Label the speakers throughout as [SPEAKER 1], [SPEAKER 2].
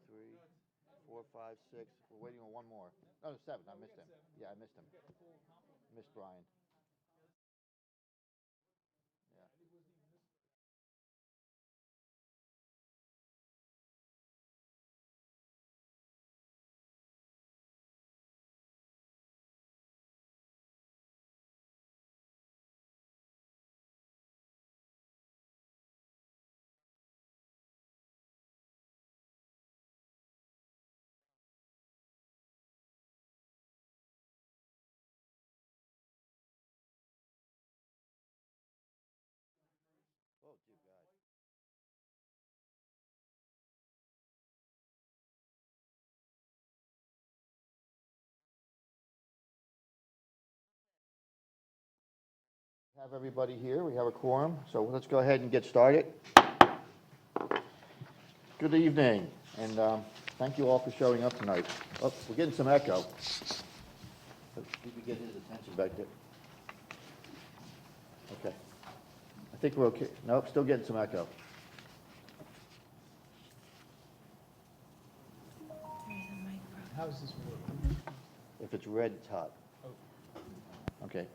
[SPEAKER 1] 3, 4, 5, 6. We're waiting on one more. No, 7. I missed him. Yeah, I missed him. Missed Brian. Yeah. Oh, dear God. Have everybody here. We have a quorum, so let's go ahead and get started. Good evening, and thank you all for showing up tonight. Oh, we're getting some echo. Did we get his attention back there? Okay. I think we're okay. Nope, still getting some echo.
[SPEAKER 2] How does this work?
[SPEAKER 1] If it's red, it's hot. Okay.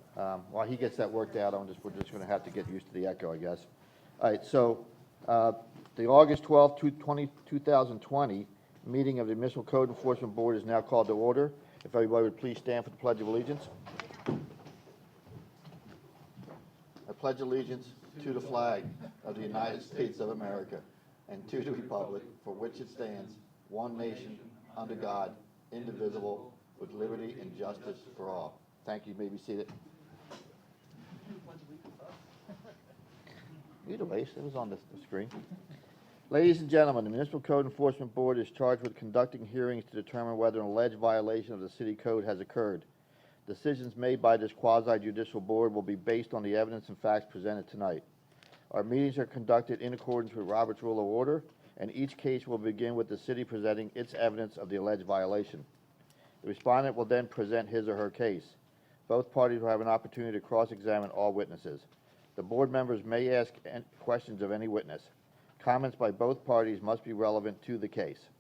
[SPEAKER 1] While he gets that worked out, we're just going to have to get used to the echo, I guess. All right. So the August 12th, 2020 meeting of the Municipal Code Enforcement Board is now called to order. If everybody would please stand for the Pledge of Allegiance. I pledge allegiance to the flag of the United States of America and to the republic for which it stands, one nation, under God, indivisible, with liberty and justice for all. Thank you. You may be seated. Either way, it was on the screen. Ladies and gentlemen, the Municipal Code Enforcement Board is charged with conducting hearings to determine whether an alleged violation of the city code has occurred. Decisions made by this quasi-judicial board will be based on the evidence and facts presented tonight. Our meetings are conducted in accordance with Robert's Rule of Order, and each case will begin with the city presenting its evidence of the alleged violation. The respondent will then present his or her case. Both parties will have an opportunity to cross-examine all witnesses. The board members may ask questions of any witness. Comments by both parties must be relevant to the case.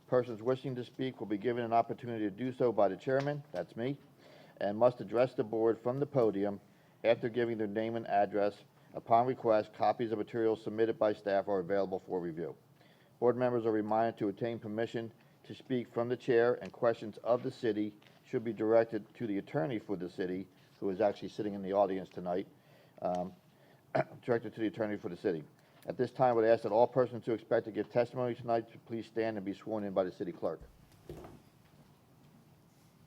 [SPEAKER 1] Persons wishing to speak will be given an opportunity to do so by the chairman, that's me, and must address the board from the podium after giving their name and address. Upon request, copies of materials submitted by staff are available for review. Board members are reminded to obtain permission to speak from the chair, and questions of the city should be directed to the attorney for the city, who is actually sitting in the audience tonight, directed to the attorney for the city. At this time, I would ask that all persons who expect to give testimony tonight to please stand and be sworn in by the city clerk.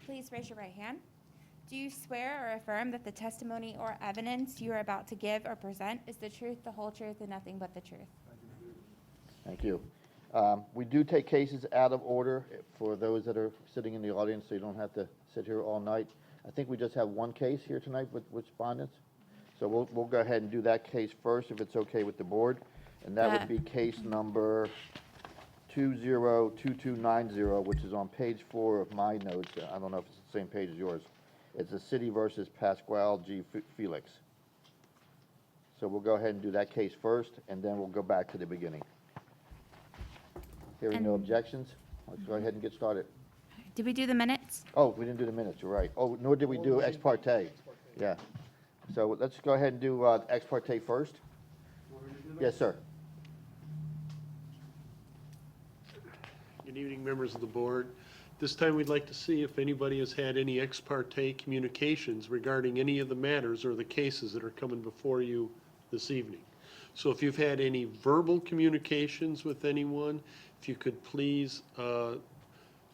[SPEAKER 3] Please raise your right hand. Do you swear or affirm that the testimony or evidence you are about to give or present is the truth, the whole truth, and nothing but the truth?
[SPEAKER 1] Thank you. We do take cases out of order for those that are sitting in the audience, so you don't have to sit here all night. I think we just have one case here tonight with respondents. So we'll go ahead and do that case first, if it's okay with the board. And that would be case number 202290, which is on page 4 of my notes. I don't know if it's the same page as yours. It's the city versus Pasquale G. Felix. So we'll go ahead and do that case first, and then we'll go back to the beginning. Hearing no objections, let's go ahead and get started.
[SPEAKER 3] Did we do the minutes?
[SPEAKER 1] Oh, we didn't do the minutes, you're right. Oh, nor did we do ex parte. Yeah. So let's go ahead and do ex parte first. Yes, sir.
[SPEAKER 4] Good evening, members of the board. This time we'd like to see if anybody has had any ex parte communications regarding any of the matters or the cases that are coming before you this evening. So if you've had any verbal communications with anyone, if you could please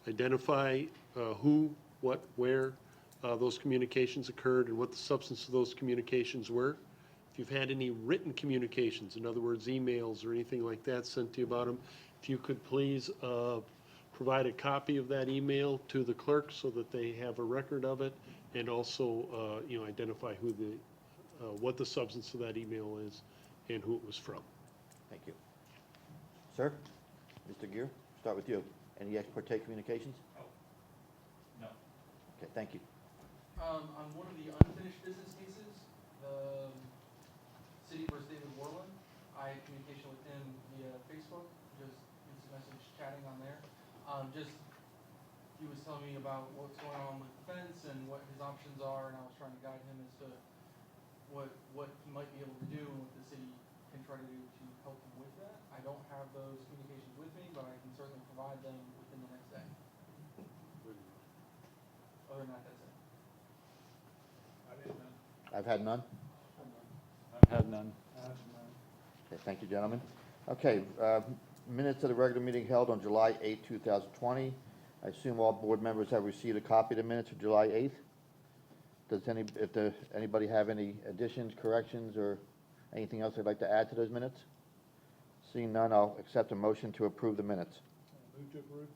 [SPEAKER 4] identify who, what, where those communications occurred and what the substance of those communications were. If you've had any written communications, in other words, emails or anything like that sent to you about them, if you could please provide a copy of that email to the clerk so that they have a record of it, and also identify who what the substance of that email is and who it was from.
[SPEAKER 1] Thank you. Sir? Mr. Gear, start with you. Any ex parte communications?
[SPEAKER 2] Oh, no.
[SPEAKER 1] Okay, thank you.
[SPEAKER 5] On one of the unfinished business cases, the city versus David Warland, I had communication with him via Facebook, just instant message chatting on there. Just, he was telling me about what's going on with the fence and what his options are, and I was trying to guide him as to what he might be able to do and what the city can try to do to help him with that. I don't have those communications with me, but I can certainly provide them within the next day. Other than that, that's it.
[SPEAKER 1] I've had none.
[SPEAKER 6] Had none.
[SPEAKER 1] Okay, thank you, gentlemen. Okay, minutes of the regular meeting held on July 8, 2020. I assume all board members have received a copy of the minutes of July 8th. Does anybody have any additions, corrections, or anything else they'd like to add to those minutes? Seeing none, I'll accept a motion to approve the minutes.
[SPEAKER 6] Move to approve.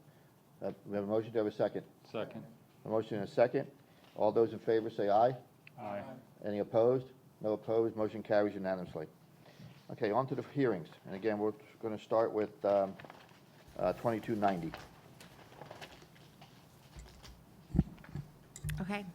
[SPEAKER 1] We have a motion, do I have a second?
[SPEAKER 6] Second.
[SPEAKER 1] A motion and a second. All those in favor say aye.
[SPEAKER 6] Aye.
[SPEAKER 1] Any opposed? No opposed, motion carries unanimously. Okay, on to the hearings. And again, we're going to start with 2290.
[SPEAKER 3] Okay.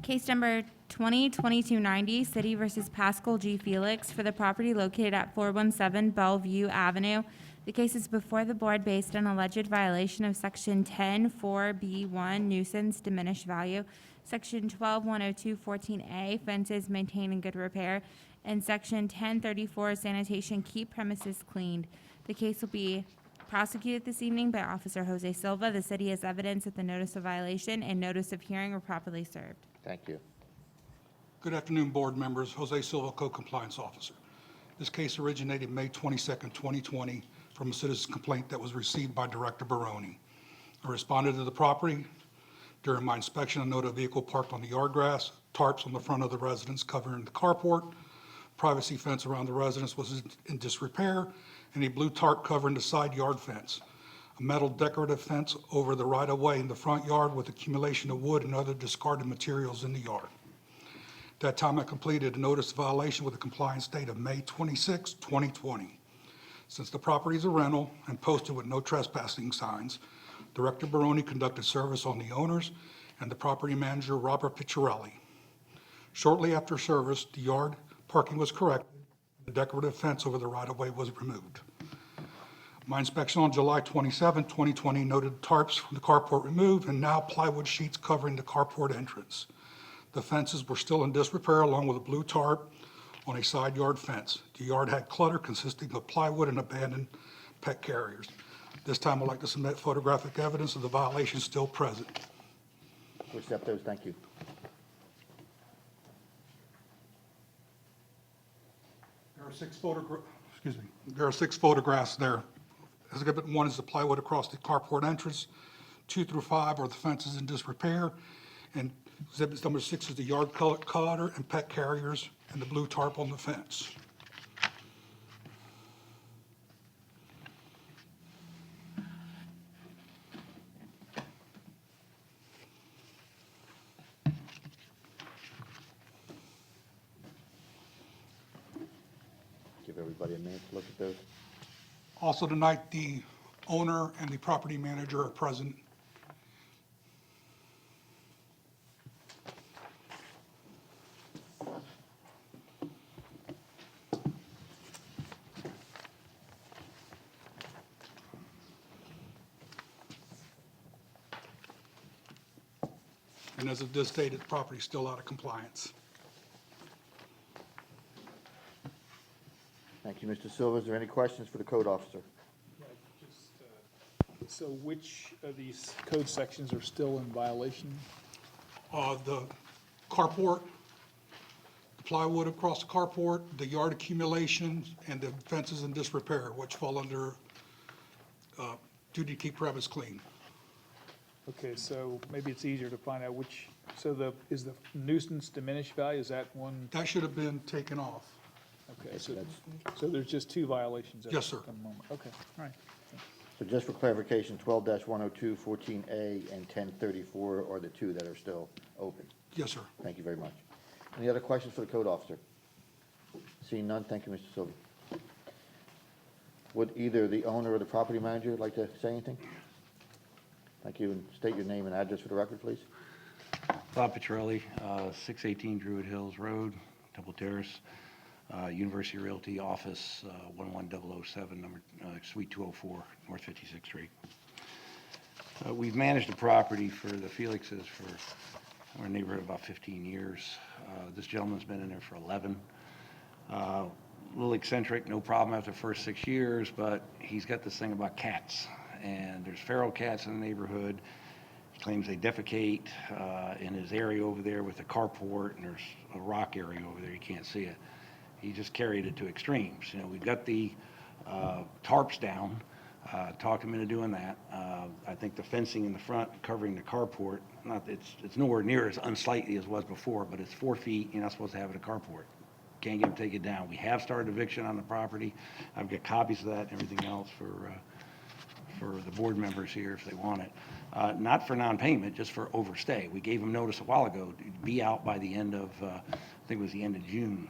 [SPEAKER 3] Case number 20-2290, City versus Pascal G. Felix for the property located at 417 Bellevue Avenue. The case is before the board based on alleged violation of Section 10-4B1 nuisance diminished value, Section 12-102-14A fences maintained in good repair, and Section 10-34 sanitation keep premises cleaned. The case will be prosecuted this evening by Officer Jose Silva. The city has evidence that the notice of violation and notice of hearing were properly served.
[SPEAKER 1] Thank you.
[SPEAKER 7] Good afternoon, board members. Jose Silva, Co-Compliance Officer. This case originated May 22nd, 2020, from a citizen's complaint that was received by Director Baroni. I responded to the property. During my inspection, I noted a vehicle parked on the yard grass, tarps on the front of the residence covering the carport, privacy fence around the residence was in disrepair, and a blue tarp covering the side yard fence. A metal decorative fence over the right-of-way in the front yard with accumulation of wood and other discarded materials in the yard. At that time, I completed a notice of violation with a compliance date of May 26, 2020. Since the property is a rental and posted with no trespassing signs, Director Baroni conducted service on the owners and the property manager, Robert Picciarelli. Shortly after service, the yard parking was corrected. The decorative fence over the right-of-way was removed. My inspection on July 27, 2020 noted tarps from the carport removed and now plywood sheets covering the carport entrance. The fences were still in disrepair along with a blue tarp on a side yard fence. The yard had clutter consisting of plywood and abandoned pet carriers. This time I'd like to submit photographic evidence of the violation still present.
[SPEAKER 1] To accept those, thank you.
[SPEAKER 7] There are six photographs there. Exhibit 1 is the plywood across the carport entrance. 2 through 5 are the fences in disrepair. And exhibit number 6 is the yard clutter and pet carriers and the blue tarp on the fence.
[SPEAKER 1] Give everybody a minute to look at those.
[SPEAKER 7] Also tonight, the owner and the property manager are present. And as of this date, the property is still out of compliance.
[SPEAKER 1] Thank you, Mr. Silva. Is there any questions for the code officer?
[SPEAKER 6] So which of these code sections are still in violation?
[SPEAKER 7] The carport, the plywood across the carport, the yard accumulation, and the fences in disrepair, which fall under duty to keep premise clean.
[SPEAKER 6] Okay, so maybe it's easier to find out which, is the nuisance diminished value, is that one?
[SPEAKER 7] That should have been taken off.
[SPEAKER 6] Okay, so there's just two violations at
[SPEAKER 7] Yes, sir.
[SPEAKER 6] the moment. Okay, all right.
[SPEAKER 1] So just for clarification, 12-102, 14A, and 1034 are the two that are still open.
[SPEAKER 7] Yes, sir.
[SPEAKER 1] Thank you very much. Any other questions for the code officer? Seeing none, thank you, Mr. Silva. Would either the owner or the property manager like to say anything? Thank you, and state your name and address for the record, please.
[SPEAKER 8] Bob Picciarelli, 618 Druid Hills Road, Temple Terrace, University Realty Office, 11007, Suite 204, North 56th Street. We've managed the property for the Felixes for our neighborhood about 15 years. This gentleman's been in there for 11. A little eccentric, no problem after the first 6 years, but he's got this thing about cats. And there's feral cats in the neighborhood. He claims they defecate in his area over there with the carport, and there's a rock area over there, you can't see it. He just carried it to extremes. You know, we've got the tarps down, talked him into doing that. I think the fencing in the front covering the carport, it's nowhere near as unsightly as it was before, but it's 4 feet, you're not supposed to have it a carport. Can't get him to take it down. We have started eviction on the property. I've got copies of that and everything else for the board members here if they want it. Not for non-payment, just for overstay. We gave him notice a while ago to be out by the end of, I think it was the end of June,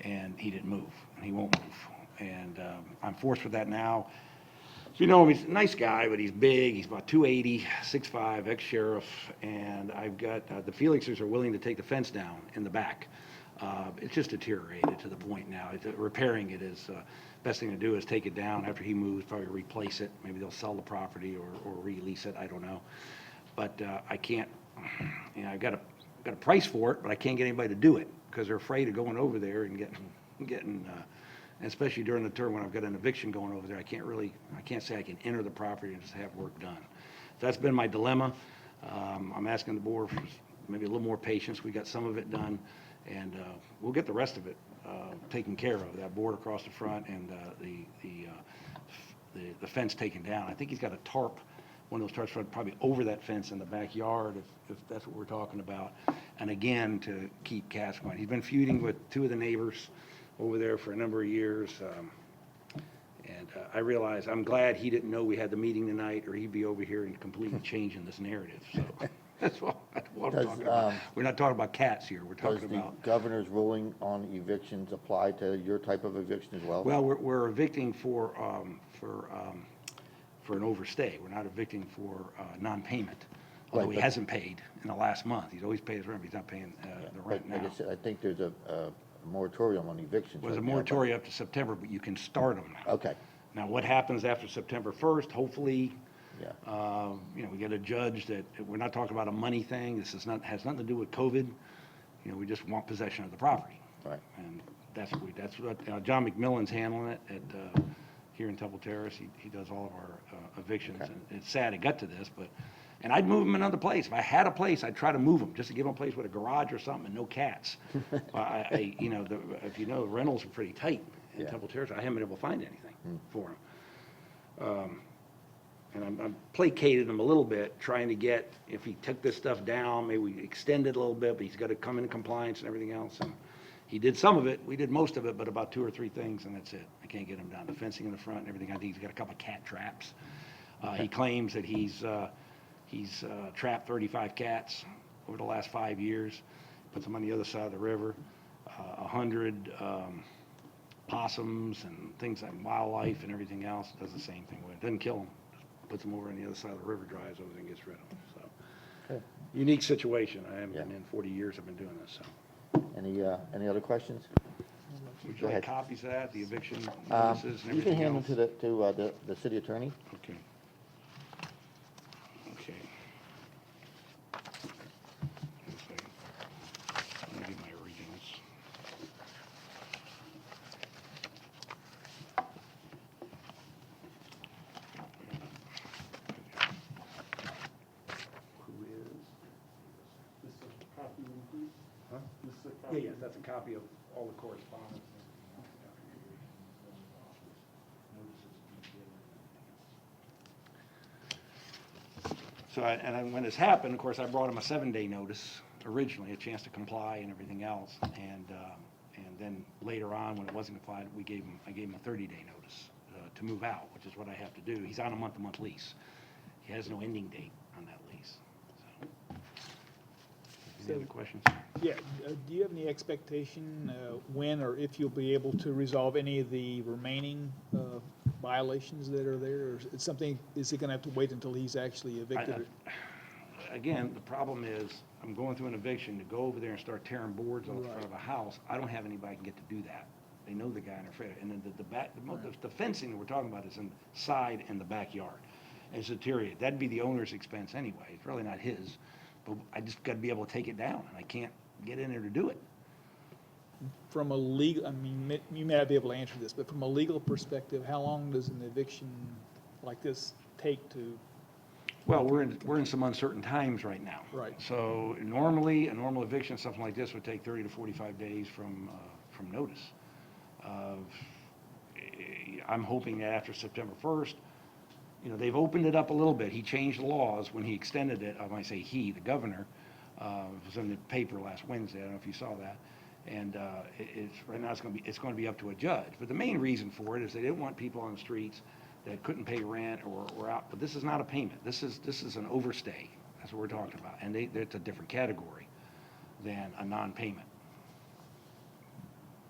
[SPEAKER 8] and he didn't move, and he won't move. And I'm forced with that now. So you know him, he's a nice guy, but he's big. He's about 280, 6'5", ex-sheriff, and I've got, the Felixers are willing to take the fence down in the back. It's just deteriorated to the point now. Repairing it is, best thing to do is take it down after he moves, probably replace it. Maybe they'll sell the property or release it, I don't know. But I can't, you know, I've got a price for it, but I can't get anybody to do it because they're afraid of going over there and getting especially during the term when I've got an eviction going over there, I can't say I can enter the property and just have work done. So that's been my dilemma. I'm asking the board for maybe a little more patience. We got some of it done, and we'll get the rest of it taken care of. That board across the front and the fence taken down. I think he's got a tarp, one of those tarps probably over that fence in the backyard, if that's what we're talking about. And again, to keep cats going. He's been feuding with 2 of the neighbors over there for a number of years. And I realize, I'm glad he didn't know we had the meeting tonight, or he'd be over here and completely changing this narrative. So that's what I'm talking about. We're not talking about cats here. We're talking about.
[SPEAKER 1] Does the governor's ruling on evictions apply to your type of eviction as well?
[SPEAKER 8] Well, we're evicting for an overstay. We're not evicting for non-payment. Although
[SPEAKER 1] Right,
[SPEAKER 8] he hasn't paid in the last month. He's always paid his rent, but he's not paying the rent now.
[SPEAKER 1] Like I said, I think there's a moratorium on evictions.
[SPEAKER 8] There's a
[SPEAKER 1] right now,
[SPEAKER 8] moratorium up to September, but you can start them now.
[SPEAKER 1] Okay,
[SPEAKER 8] Now, what happens after September 1st, hopefully,
[SPEAKER 1] yeah.
[SPEAKER 8] you know, we get a judge that, we're not talking about a money thing, this has nothing to do with COVID, you know, we just want possession of the property.
[SPEAKER 1] Right.
[SPEAKER 8] And that's what John McMillan's handling it at, here in Temple Terrace, he does all of our evictions,
[SPEAKER 1] Okay.
[SPEAKER 8] and it's sad it got to this, but, and I'd move them another place. If I had a place, I'd try to move them, just to give them a place with a garage or something and no cats. You know, if you know, the rentals are pretty tight in
[SPEAKER 1] Yeah.
[SPEAKER 8] Temple Terrace, I haven't been able to find anything for them. And I'm placated him a little bit, trying to get, if he took this stuff down, maybe we extend it a little bit, but he's got to come into compliance and everything else. And he did some of it, we did most of it, but about 2 or 3 things, and that's it. I can't get him down. The fencing in the front and everything, I think he's got a couple of cat traps. He claims that he's trapped 35 cats over the last 5 years, puts them on the other side of the river, 100 possums and things like wildlife and everything else, does the same thing with it. Doesn't kill them, just puts them over on the other side of the river, drives over and gets rid of them, so.
[SPEAKER 1] Okay.
[SPEAKER 8] Unique situation, I haven't
[SPEAKER 1] Yeah.
[SPEAKER 8] been in 40 years I've been doing this, so.
[SPEAKER 1] Any other questions?
[SPEAKER 8] Would
[SPEAKER 1] Go
[SPEAKER 8] you like
[SPEAKER 1] ahead.
[SPEAKER 8] copies of that, the eviction notices and
[SPEAKER 1] You can
[SPEAKER 8] everything
[SPEAKER 1] hand
[SPEAKER 8] else?
[SPEAKER 1] them to the city attorney.
[SPEAKER 8] Okay. Okay. One second. Let me get my originals. Who is?
[SPEAKER 4] This is a copy, please?
[SPEAKER 8] Huh?
[SPEAKER 4] This is a
[SPEAKER 8] Yeah,
[SPEAKER 4] copy.
[SPEAKER 8] yeah, that's a copy of all the correspondence. So, when this happened, of course, I brought him a 7-day notice originally, a chance to comply and everything else. And then later on, when it wasn't complied, I gave him a 30-day notice to move out, which is what I have to do. He's on a month-to-month lease. He has no ending date on that lease. So, any other questions?
[SPEAKER 6] Yeah, do you have any expectation when or if you'll be able to resolve any of the remaining violations that are there? Or is he going to have to wait until he's actually evicted?
[SPEAKER 8] Again, the problem is, I'm going through an eviction to go over there and start tearing boards off the front of a house. I don't have anybody can get to do that. They know the guy and they're afraid of it. And then the fencing that we're talking about is inside in the backyard. It's deteriorated. That'd be the owner's expense anyway. It's really not his. But I just got to be able to take it down, and I can't get in there to do it.
[SPEAKER 6] From a legal, I mean, you may not be able to answer this, but from a legal perspective, how long does an eviction like this take to?
[SPEAKER 8] Well, we're in some uncertain times right now.
[SPEAKER 6] Right.
[SPEAKER 8] So normally, a normal eviction, something like this, would take 30 to 45 days from notice. I'm hoping that after September 1st, you know, they've opened it up a little bit. He changed the laws when he extended it. I might say he, the governor, it was in the paper last Wednesday. I don't know if you saw that. And it's right now it's going to be up to a judge. But the main reason for it is they didn't want people on the streets that couldn't pay rent or out. But this is not a payment. This is an overstay. That's what we're talking about. And it's a different category than a non-payment.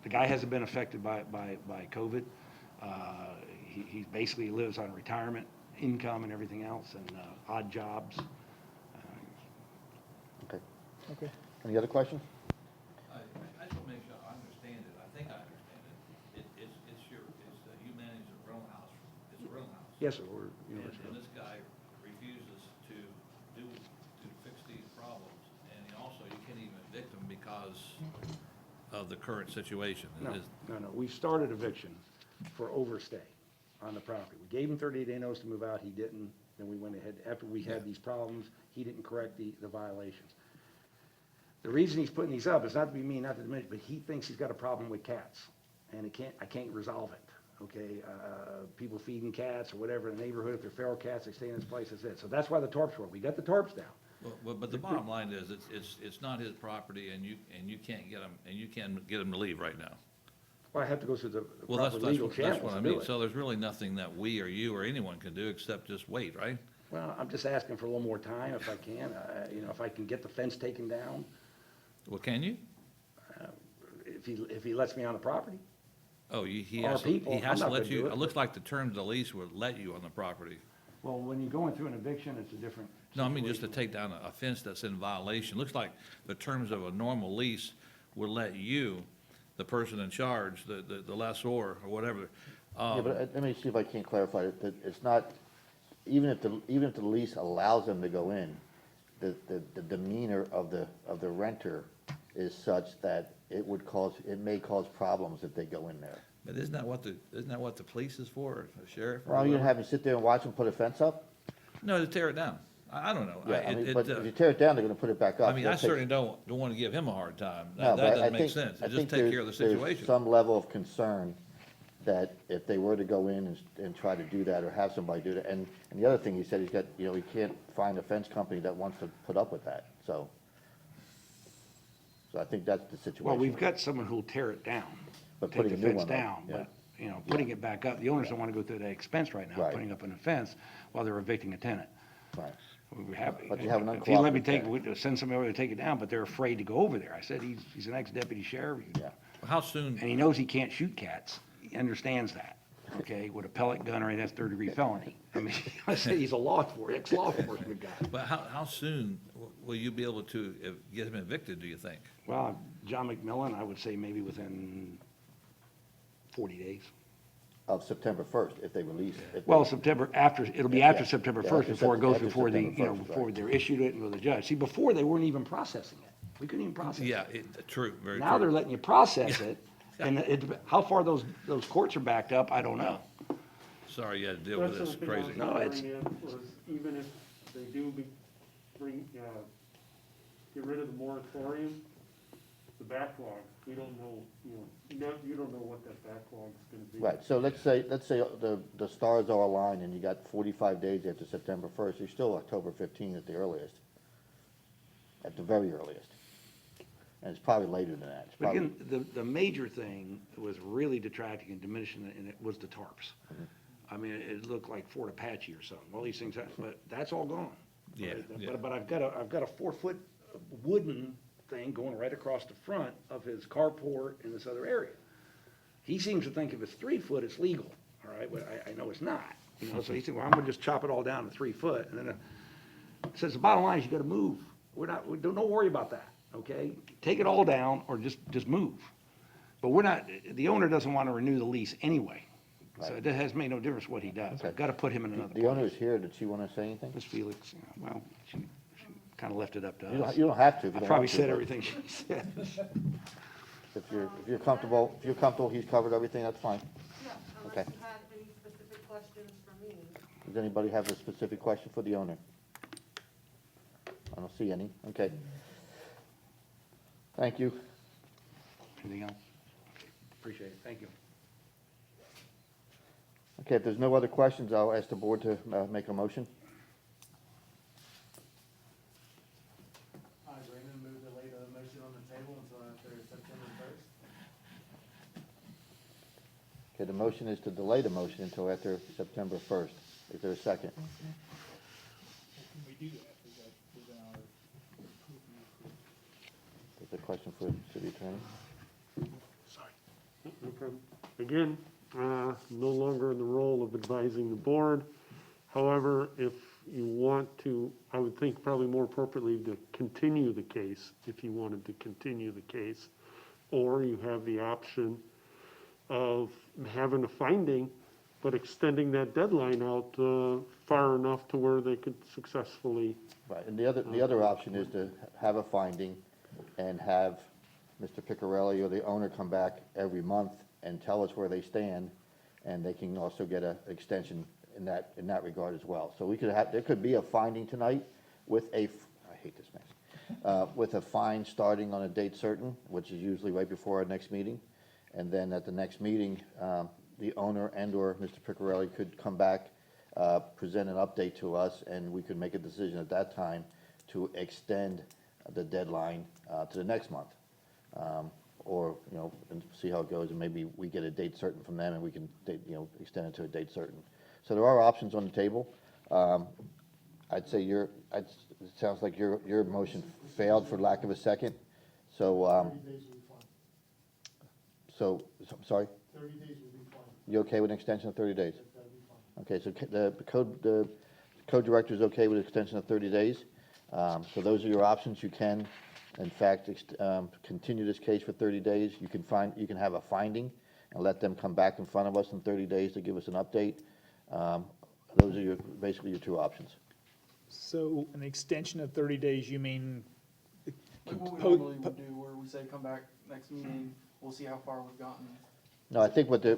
[SPEAKER 8] The guy hasn't been affected by COVID. He basically lives on retirement income and everything else and odd jobs.
[SPEAKER 1] Okay.
[SPEAKER 6] Okay.
[SPEAKER 1] Any other questions?
[SPEAKER 9] I just want to make sure I understand it. I think I understand it. You manage a rental house. It's a rental house.
[SPEAKER 8] Yes, sir.
[SPEAKER 9] And this guy refuses to fix these problems. And also, you can't even evict him because of the current situation.
[SPEAKER 8] No. We started eviction for overstay on the property. We gave him 30-day notice to move out. He didn't. Then we went ahead, after we had these problems, he didn't correct the violations. The reason he's putting these up is not to be mean, not to diminish, but he thinks he's got a problem with cats, and I can't resolve it, okay? People feeding cats or whatever in the neighborhood, if they're feral cats, they stay in this place, that's it. So that's why the tarps were. We got the tarps down.
[SPEAKER 9] But the bottom line is, it's not his property, and you can't get him to leave right now.
[SPEAKER 8] Well, I have to go through the
[SPEAKER 9] Well,
[SPEAKER 8] proper legal
[SPEAKER 9] that's
[SPEAKER 8] channels
[SPEAKER 9] what I
[SPEAKER 8] to do
[SPEAKER 9] mean.
[SPEAKER 8] it.
[SPEAKER 9] So there's really nothing that we or you or anyone can do except just wait, right?
[SPEAKER 8] Well, I'm just asking for a little more time if I can, if I can get the fence taken down,
[SPEAKER 9] Well, can you?
[SPEAKER 8] if he lets me on the property.
[SPEAKER 9] Oh, he
[SPEAKER 8] Our
[SPEAKER 9] has,
[SPEAKER 8] people,
[SPEAKER 9] he
[SPEAKER 8] I'm
[SPEAKER 9] has to
[SPEAKER 8] not
[SPEAKER 9] let
[SPEAKER 8] gonna do
[SPEAKER 9] you,
[SPEAKER 8] it,
[SPEAKER 9] it looks like the terms of the lease would let you on the property.
[SPEAKER 8] Well, when you're going through an eviction, it's a different
[SPEAKER 9] No, I mean, just to
[SPEAKER 8] situation.
[SPEAKER 9] take down a fence that's in violation. Looks like the terms of a normal lease would let you, the person in charge, the lessor or whatever.
[SPEAKER 1] Yeah, but let me see if I can clarify it, that it's not, even if the lease allows them to go in, the demeanor of the renter is such that it may cause problems if they go in there.
[SPEAKER 9] But isn't that what the police is for, or the sheriff? or
[SPEAKER 1] Well, you
[SPEAKER 9] whatever?
[SPEAKER 1] have them sit there and watch them put a fence up?
[SPEAKER 9] No, to tear it down. I don't know.
[SPEAKER 1] Yeah, I mean, but if you tear it down, they're gonna put it back up.
[SPEAKER 9] I mean,
[SPEAKER 1] That
[SPEAKER 9] I
[SPEAKER 1] takes-
[SPEAKER 9] certainly don't want to give him a hard time.
[SPEAKER 1] No,
[SPEAKER 9] That
[SPEAKER 1] but I
[SPEAKER 9] doesn't make
[SPEAKER 1] think-
[SPEAKER 9] sense.
[SPEAKER 1] I
[SPEAKER 9] Just
[SPEAKER 1] think
[SPEAKER 9] take care of the
[SPEAKER 1] there's
[SPEAKER 9] situation.
[SPEAKER 1] some level of concern that if they were to go in and try to do that or have somebody do that, and the other thing he said, he can't find a fence company that wants to put up with that, so I think that's the situation.
[SPEAKER 8] Well, we've got someone who'll tear it down,
[SPEAKER 1] But
[SPEAKER 8] take the
[SPEAKER 1] putting a new
[SPEAKER 8] fence
[SPEAKER 1] one up,
[SPEAKER 8] down,
[SPEAKER 1] yeah.
[SPEAKER 8] but, putting it back up, the owners don't want to go through that expense right now,
[SPEAKER 1] Right.
[SPEAKER 8] putting up a fence while they're evicting a tenant.
[SPEAKER 1] Right.
[SPEAKER 8] We're happy.
[SPEAKER 1] But you have an
[SPEAKER 8] If he let me
[SPEAKER 1] uncooperative
[SPEAKER 8] send somebody over to take it down, but they're afraid to go over there. I said, he's an ex-deputy sheriff.
[SPEAKER 1] Yeah.
[SPEAKER 9] How soon,
[SPEAKER 8] And he knows he can't shoot cats. He understands that, okay? With a pellet gun or anything, that's third-degree felony. I mean, I said he's ex-law enforcement guy.
[SPEAKER 9] but how soon will you be able to get him evicted, do you think?
[SPEAKER 8] Well, John McMillan, I would say maybe within 40 days.
[SPEAKER 1] Of September 1st, if they release it.
[SPEAKER 8] Well, it'll be
[SPEAKER 1] Yeah,
[SPEAKER 8] after
[SPEAKER 1] yeah.
[SPEAKER 8] September
[SPEAKER 1] Yeah,
[SPEAKER 8] 1st
[SPEAKER 1] after
[SPEAKER 8] before it goes
[SPEAKER 1] September
[SPEAKER 8] before
[SPEAKER 1] 1st,
[SPEAKER 8] before
[SPEAKER 1] right.
[SPEAKER 8] they're issued it and go to the judge. See, before they weren't even processing it. We couldn't even process it.
[SPEAKER 9] Yeah, true, very true.
[SPEAKER 8] Now they're letting you process it, and how far those courts are backed up, I don't know.
[SPEAKER 9] Sorry you had to deal with this crazy.
[SPEAKER 8] No, it's-
[SPEAKER 10] Was even if they do get rid of the moratorium, the backlog, we don't know, you don't know what that backlog's gonna be.
[SPEAKER 1] Right, so let's say the stars are aligned and you got 45 days after September 1st, you're still October 15th at the earliest, at the very earliest. And it's probably later than that. It's
[SPEAKER 8] But
[SPEAKER 1] probably-
[SPEAKER 8] again, the major thing that was really detracting and diminishing it, and it was the tarps. I mean, it looked like Fort Apache or something, all these things, but that's all gone.
[SPEAKER 9] Yeah, yeah.
[SPEAKER 8] But I've got a 4-foot wooden thing going right across the front of his carport in this other area. He seems to think if it's 3 foot, it's legal, all right, but I know it's not. So he said, well, I'm gonna just chop it all down to 3 foot, and then, says the bottom line is you gotta move. Don't worry about that, okay? Take it all down or just move. But the owner doesn't wanna renew the lease anyway. So it has made no difference what he does. I've got to put him in another
[SPEAKER 1] The owner
[SPEAKER 8] place.
[SPEAKER 1] is here, did she want to say anything?
[SPEAKER 8] Ms. Felix, well, she kind of left it up to
[SPEAKER 1] You
[SPEAKER 8] us.
[SPEAKER 1] don't have to if you
[SPEAKER 8] I
[SPEAKER 1] don't
[SPEAKER 8] probably
[SPEAKER 1] want to,
[SPEAKER 8] said
[SPEAKER 1] but
[SPEAKER 8] everything she said.
[SPEAKER 1] If you're comfortable, he's covered everything, that's fine.
[SPEAKER 11] Yeah,
[SPEAKER 1] Okay.
[SPEAKER 11] unless you had any specific questions for me.
[SPEAKER 1] Does anybody have a specific question for the owner? I don't see any, okay. Thank you.
[SPEAKER 8] Anything else? Appreciate it, thank you.
[SPEAKER 1] Okay, if there's no other questions, I'll ask the board to make a motion.
[SPEAKER 5] Raymond, move to lay the motion on the table until after September 1st.
[SPEAKER 1] Okay, the motion is to delay the motion until after September 1st. Is there a second?
[SPEAKER 6] Can we do that? Is that within our?
[SPEAKER 1] Is there a question for the city attorney?
[SPEAKER 10] No problem. Again, no longer in the role of advising the board. However, if you want to, I would think probably more appropriately to continue the case, if you wanted to continue the case. Or you have the option of having a finding, but extending that deadline out far enough to where they could successfully.
[SPEAKER 1] Right, and the other option is to have a finding and have Mr. Piccarelli or the owner come back every month and tell us where they stand, and they can also get an extension in that regard as well. So there could be a finding tonight with I hate this mess, with a fine starting on a date certain, which is usually right before our next meeting. And then at the next meeting, the owner and/or Mr. Piccarelli could come back, present an update to us, and we could make a decision at that time to extend the deadline to the next month. Or, and see how it goes, and maybe we get a date certain from them, and we can, extend it to a date certain. So there are options on the table. I'd say it sounds like your motion failed for lack of a second. So,
[SPEAKER 10] 30 days will be fine.
[SPEAKER 1] sorry?
[SPEAKER 10] 30 days will be fine.
[SPEAKER 1] You okay with an extension of 30 days?
[SPEAKER 10] That'll be fine.
[SPEAKER 1] Okay, so the code director is okay with an extension of 30 days. So those are your options. You can, in fact, continue this case for 30 days. You can have a finding and let them come back in front of us in 30 days to give us an update. Those are basically your two options.
[SPEAKER 6] So an extension of 30 days, you mean?
[SPEAKER 5] Like what we normally would do, where we say, come back next meeting, we'll see how far we've gotten.
[SPEAKER 1] No, I think what the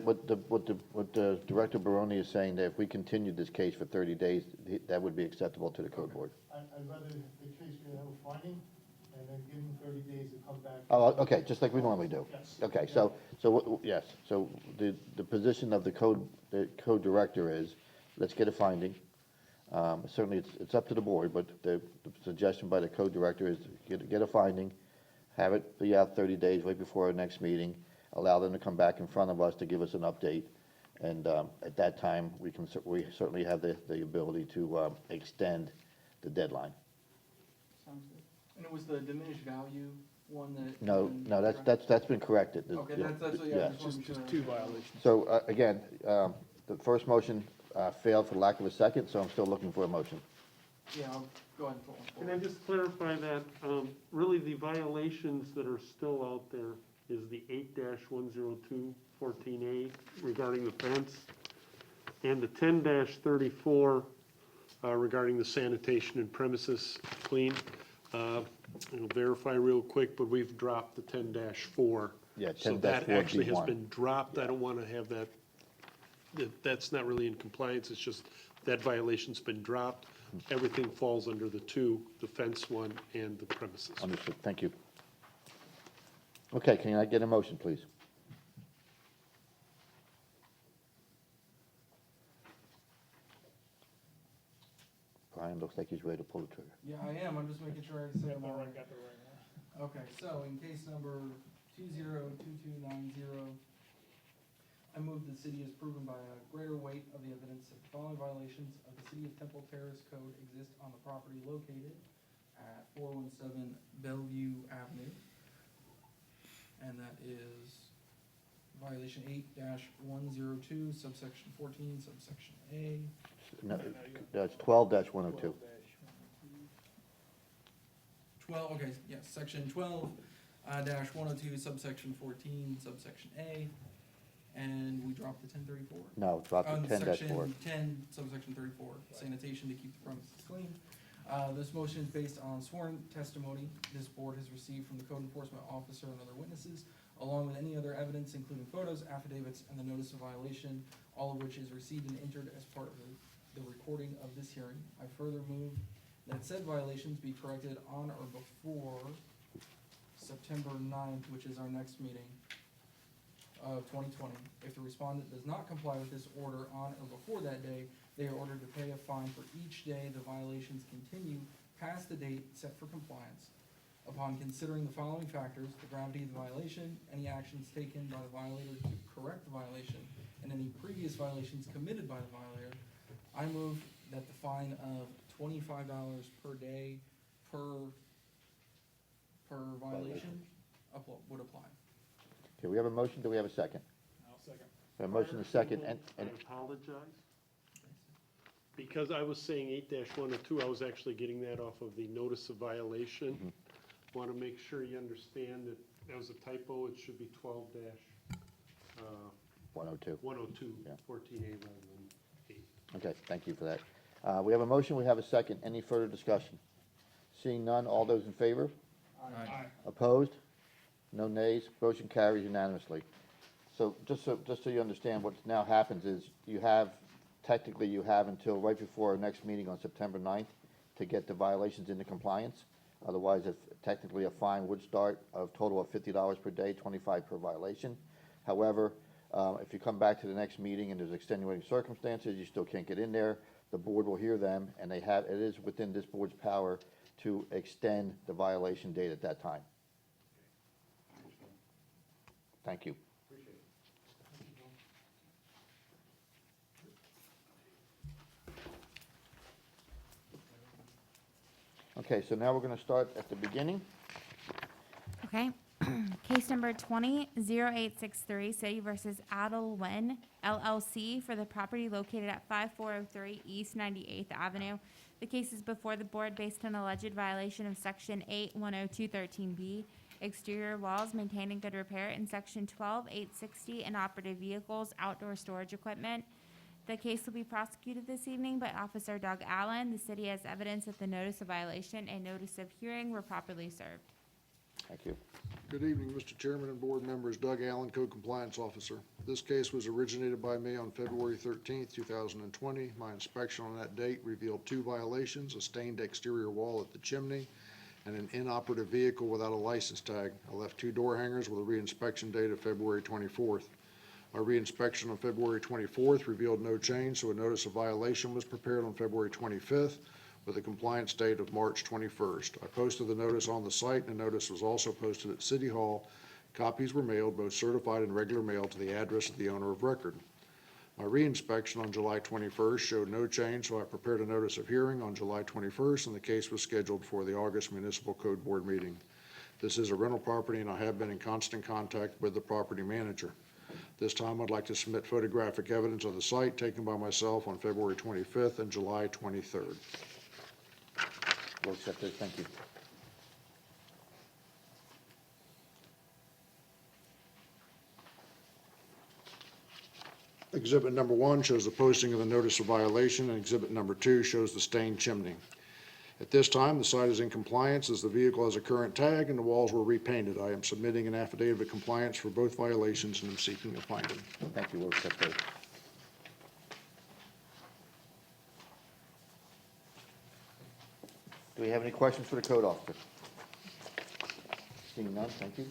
[SPEAKER 1] Director Baroni is saying, that if we continued this case for 30 days, that would be acceptable to the code board.
[SPEAKER 10] I'd rather the case we have a finding, and then give them 30 days to come back.
[SPEAKER 1] Oh, okay, just like we normally do.
[SPEAKER 10] Yes.
[SPEAKER 1] Okay, yes, so the position of the code director is, let's get a finding. Certainly, it's up to the board, but the suggestion by the code director is get a finding, have it be out 30 days right before our next meeting, allow them to come back in front of us to give us an update, and at that time, we certainly have the ability to extend the deadline.
[SPEAKER 5] Sounds good. And it was the diminished value one that.
[SPEAKER 1] No, that's been corrected.
[SPEAKER 5] Okay, that's, yeah,
[SPEAKER 1] Yeah.
[SPEAKER 5] I just wasn't sure.
[SPEAKER 6] Just two violations.
[SPEAKER 1] So, again, the first motion failed for lack of a second, so I'm still looking for a motion.
[SPEAKER 5] Yeah, I'll go ahead and put one
[SPEAKER 10] Can
[SPEAKER 5] forward.
[SPEAKER 10] I just clarify that, really the violations that are still out there is the 8-102-14A regarding the fence, and the 10-34 regarding the sanitation and premises clean. I'll verify real quick, but we've dropped the 10-4.
[SPEAKER 1] Yeah,
[SPEAKER 10] So that actually has
[SPEAKER 1] 10-4B1.
[SPEAKER 10] been dropped. I don't want to have that's not really in compliance. It's just that violation's been dropped. Everything falls under the two, the fence one and the premises.
[SPEAKER 1] Understood, thank you. Okay, can I get a motion, please? Brian looks like he's ready to pull the trigger.
[SPEAKER 5] Yeah, I am, I'm just making sure I say them all right.
[SPEAKER 6] Got the right one.
[SPEAKER 5] Okay, so in case number 202290, I move the city is proven by a greater weight of the evidence that the following violations of the City of Temple Terrace Code exist on the property located at 417 Bellevue Avenue. And that is violation 8-102, subsection 14, subsection A.
[SPEAKER 1] No, that's 12-102.
[SPEAKER 5] 12, okay, yes, section 12 -102, subsection 14, subsection A. and we dropped the 1034.
[SPEAKER 1] No, drop the 10-4.
[SPEAKER 5] Section 10, subsection 34, sanitation to keep the premises clean. This motion is based on sworn testimony this board has received from the code enforcement officer and other witnesses, along with any other evidence, including photos, affidavits, and the notice of violation, all of which is received and entered as part of the recording of this hearing. I further move that said violations be corrected on or before September 9th, which is our next meeting of 2020. If the respondent does not comply with this order on or before that day, they are ordered to pay a fine for each day the violations continue past the date set for compliance. Upon considering the following factors, the gravity of the violation, any actions taken by the violator to correct the violation, and any previous violations committed by the violator, I move that the fine of $25 per day per violation would apply.
[SPEAKER 1] Okay, we have a motion, do we have a second?
[SPEAKER 6] I'll second.
[SPEAKER 1] We have a motion and a second, and
[SPEAKER 10] I apologize. Because I was saying 8-102, I was actually getting that off of the notice of violation. Want to make sure you understand that that was a typo. It should be
[SPEAKER 1] 102.
[SPEAKER 10] 12-102,
[SPEAKER 1] Yeah.
[SPEAKER 10] 14A rather than 8.
[SPEAKER 1] Okay, thank you for that. We have a motion, we have a second. Any further discussion? Seeing none, all those in favor?
[SPEAKER 6] Aye.
[SPEAKER 1] Opposed? No nays. Motion carries unanimously. So just so you understand, what now happens is technically you have until right before our next meeting on September 9th to get the violations into compliance. Otherwise, technically a fine would start of total of $50 per day, 25 per violation. However, if you come back to the next meeting and there's extenuating circumstances, you still can't get in there, the board will hear them, and it is within this board's power to extend the violation date at that time. Thank you. Okay, so now we're going to start at the beginning.
[SPEAKER 3] Okay. Case number 20-0863, City versus Adelwen LLC for the property located at 5403 East 98th Avenue. The case is before the board based on alleged violation of Section 8-102-13B, exterior walls maintained in good repair, and Section 12-860, inoperative vehicles, outdoor storage equipment. The case will be prosecuted this evening by Officer Doug Allen. The city has evidence that the notice of violation and notice of hearing were properly served.
[SPEAKER 1] Thank you.
[SPEAKER 12] Good evening, Mr. Chairman and board members. Doug Allen, Code Compliance Officer. This case was originated by me on February 13th, 2020. My inspection on that date revealed 2 violations: a stained exterior wall at the chimney and an inoperative vehicle without a license tag. I left 2 door hangers with a reinspection date of February 24th. My reinspection on February 24th revealed no change, so a notice of violation was prepared on February 25th with a compliance date of March 21st. I posted the notice on the site, and the notice was also posted at City Hall. Copies were mailed, both certified and regular mail, to the address of the owner of record. My reinspection on July 21st showed no change, so I prepared a notice of hearing on July 21st, and the case was scheduled for the August Municipal Code Board meeting. This is a rental property, and I have been in constant contact with the property manager. This time, I'd like to submit photographic evidence of the site taken by myself on February 25th and July 23rd.
[SPEAKER 1] We'll accept this. Thank you.
[SPEAKER 12] Exhibit number 1 shows the posting of the notice of violation, and exhibit number 2 shows the stained chimney. At this time, the site is in compliance as the vehicle has a current tag and the walls were repainted. I am submitting an affidavit of compliance for both violations and am seeking a finding.
[SPEAKER 1] Thank you. We'll accept those. Do we have any questions for the code officer? Seeing none, thank you.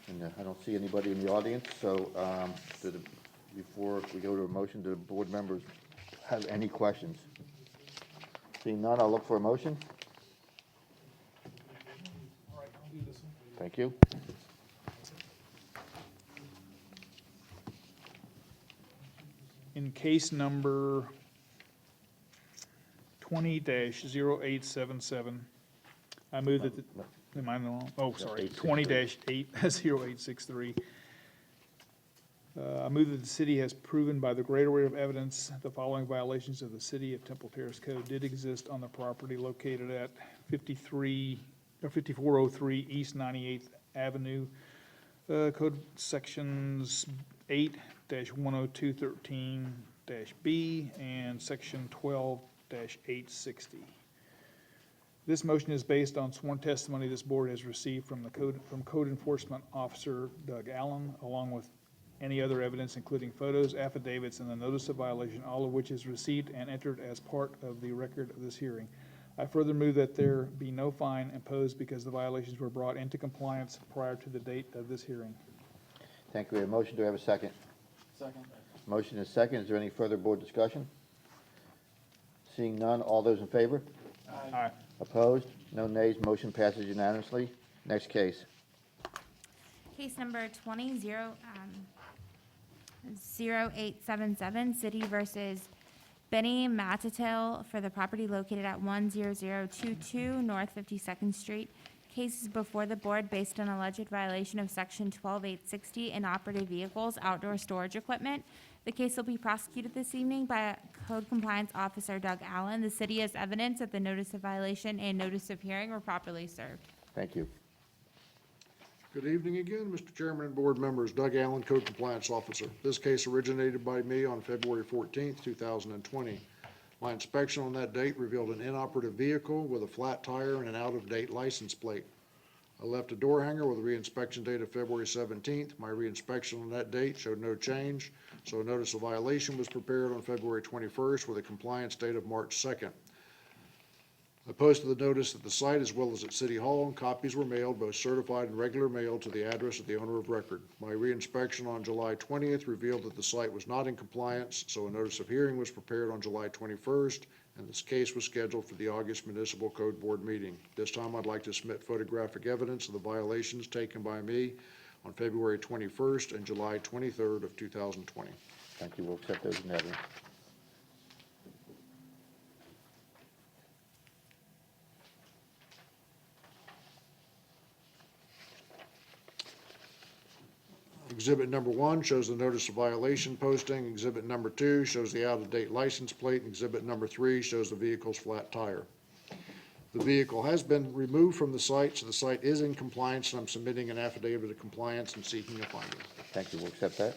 [SPEAKER 1] And I don't see anybody in the audience, so before we go to a motion, do the board members have any questions? Seeing none, I'll look for a motion.
[SPEAKER 6] All right, I'll do this one.
[SPEAKER 1] Thank you.
[SPEAKER 6] In case number 20-0877, I move that, am I wrong? Oh, sorry, 20-0863. I move that the city has proven by the greater weight of evidence the following violations of the City of Temple Terrace Code did exist on the property located at 5403 East 98th Avenue. Code sections 8-10213-B and section 12-860. This motion is based on sworn testimony this board has received from Code Enforcement Officer Doug Allen, along with any other evidence, including photos, affidavits, and the notice of violation, all of which is received and entered as part of the record of this hearing. I further move that there be no fine imposed because the violations were brought into compliance prior to the date of this hearing.
[SPEAKER 1] Thank you. We have a motion. Do we have a second?
[SPEAKER 5] Second.
[SPEAKER 1] Motion is second. Is there any further board discussion? Seeing none, all those in favor?
[SPEAKER 6] Aye.
[SPEAKER 1] Opposed? No nays. Motion passes unanimously. Next case.
[SPEAKER 3] Case number 0877, City versus Benny Matatil for the property located at 10022 North 52nd Street. Case is before the board based on alleged violation of section 12860 in operative vehicles, outdoor storage equipment. The case will be prosecuted this evening by Code Compliance Officer Doug Allen. The city has evidence that the notice of violation and notice of hearing were properly served.
[SPEAKER 1] Thank you.
[SPEAKER 12] Good evening again, Mr. Chairman and board members. Doug Allen, Code Compliance Officer. This case originated by me on February 14th, 2020. My inspection on that date revealed an inoperative vehicle with a flat tire and an out-of-date license plate. I left a door hanger with a reinspection date of February 17th. My reinspection on that date showed no change, so a notice of violation was prepared on February 21st with a compliance date of March 2nd. I posted the notice at the site as well as at City Hall, and copies were mailed, both certified and regular mail, to the address of the owner of record. My reinspection on July 20th revealed that the site was not in compliance, so a notice of hearing was prepared on July 21st, and this case was scheduled for the August Municipal Code Board meeting. This time I'd like to submit photographic evidence of the violations taken by me on February 21st and July 23rd of 2020.
[SPEAKER 1] Thank you. We'll accept those in evidence.
[SPEAKER 12] Exhibit number 1 shows the notice of violation posting. Exhibit number 2 shows the out-of-date license plate. And exhibit number 3 shows the vehicle's flat tire. The vehicle has been removed from the site, so the site is in compliance, and I'm submitting an affidavit of compliance and seeking a finding.
[SPEAKER 1] Thank you. We'll accept that.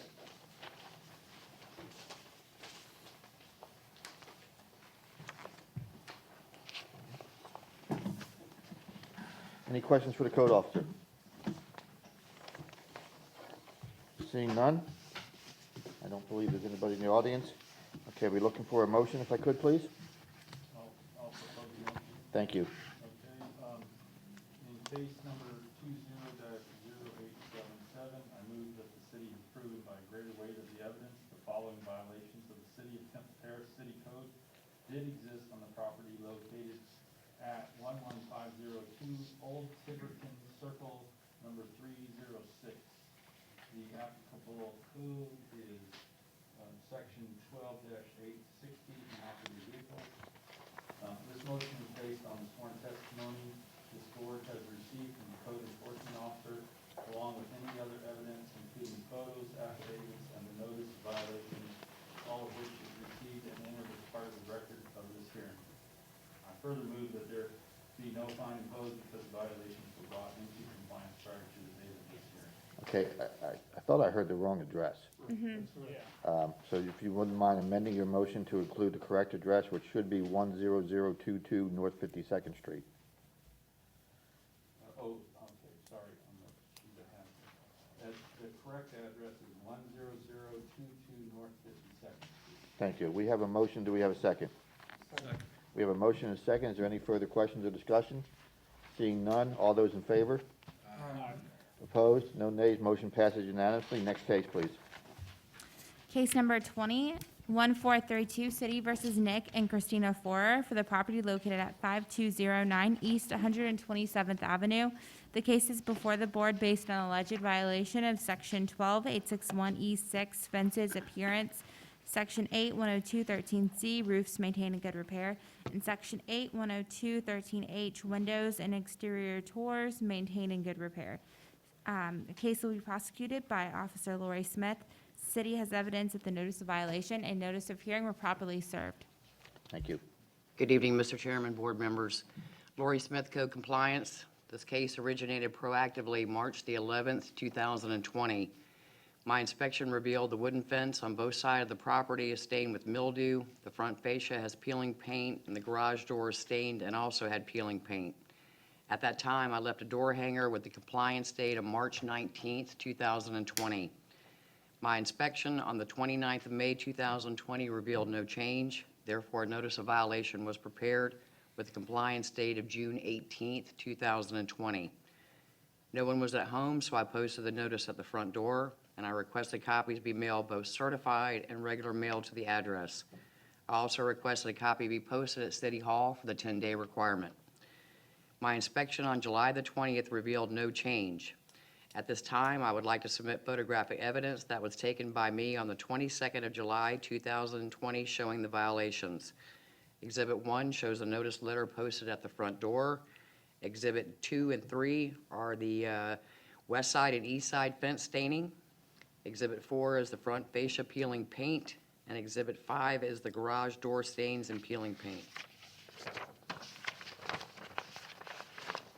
[SPEAKER 1] Any questions for the code officer? Seeing none? I don't believe there's anybody in the audience. Okay, we're looking for a motion, if I could, please?
[SPEAKER 2] I'll propose the motion.
[SPEAKER 1] Thank you.
[SPEAKER 2] Okay, in case number 20-0877, I move that the city has proven by greater weight of the evidence the following violations of the City of Terrace City Code did exist on the property located at 11502 Old Tiverton Circle, number 306. The applicable code is section 12-860 in operative vehicles. This motion is based on the sworn testimony this board has received from the code enforcement officer, along with any other evidence, including photos, affidavits, and the notice of violation, all of which is received and entered as part of the record of this hearing. I further move that there be no fine imposed because violations were brought into compliance prior to the date of this hearing.
[SPEAKER 1] Okay, I thought I heard the wrong address. So if you wouldn't mind amending your motion to include the correct address, which should be 10022 North 52nd Street.
[SPEAKER 2] Okay, sorry, on the sheet I have. That's, the correct address is 10022 North 52nd Street.
[SPEAKER 1] Thank you. We have a motion. Do we have a second?
[SPEAKER 9] Second.
[SPEAKER 1] We have a motion and a second. Is there any further questions or discussion? Seeing none, all those in favor? Opposed? No nays. Motion passes unanimously. Next case, please.
[SPEAKER 3] Case number 20-1432, City versus Nick and Christina Forer for the property located at 5209 East 127th Avenue. The case is before the board based on alleged violation of Section 12861E6 fences appearance, Section 810213C roofs maintained in good repair, and Section 810213H windows and exterior doors maintained in good repair. The case will be prosecuted by Officer Lori Smith. City has evidence that the notice of violation and notice of hearing were properly served.
[SPEAKER 1] Thank you.
[SPEAKER 13] Good evening, Mr. Chairman, board members. Lori Smith, Code Compliance. This case originated proactively March the 11th, 2020. My inspection revealed the wooden fence on both sides of the property is stained with mildew, the front fascia has peeling paint, and the garage door is stained and also had peeling paint. At that time, I left a door hanger with the compliance date of March 19th, 2020. My inspection on the 29th of May 2020 revealed no change. Therefore, a notice of violation was prepared with the compliance date of June 18th, 2020. No one was at home, so I posted the notice at the front door, and I requested copies be mailed both certified and regular mail to the address. I also requested a copy be posted at City Hall for the 10-day requirement. My inspection on July the 20th revealed no change. At this time, I would like to submit photographic evidence that was taken by me on the 22nd of July, 2020, showing the violations. Exhibit 1 shows a notice letter posted at the front door. Exhibit 2 and 3 are the west side and east side fence staining. Exhibit 4 is the front fascia peeling paint, and Exhibit 5 is the garage door stains and peeling paint.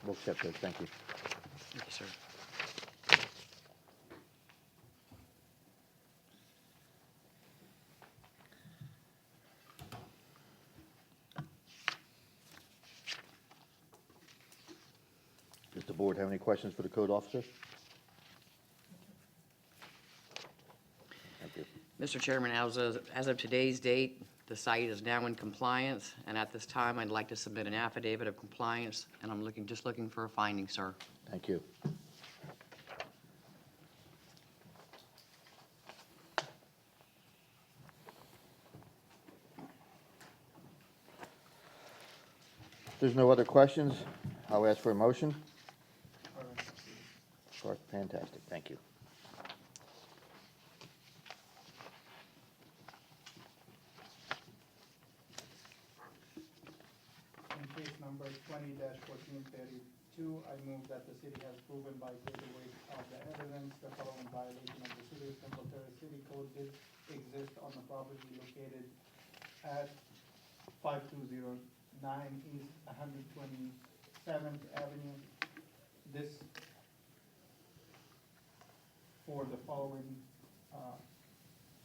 [SPEAKER 1] We'll accept those, thank you.
[SPEAKER 13] Thank you, sir.
[SPEAKER 1] Does the board have any questions for the code officer? Thank you.
[SPEAKER 13] Mr. Chairman, as of today's date, the site is now in compliance, and at this time, I'd like to submit an affidavit of compliance, and I'm just looking for a finding, sir.
[SPEAKER 1] Thank you. If there's no other questions, I'll ask for a motion. Fantastic, thank you.
[SPEAKER 5] In case number 20-1432, I move that the city has proven by greater weight of the evidence the following violation of the City of Temple Terrace City Code did exist on the property located at 5209 East 127th Avenue. This for the following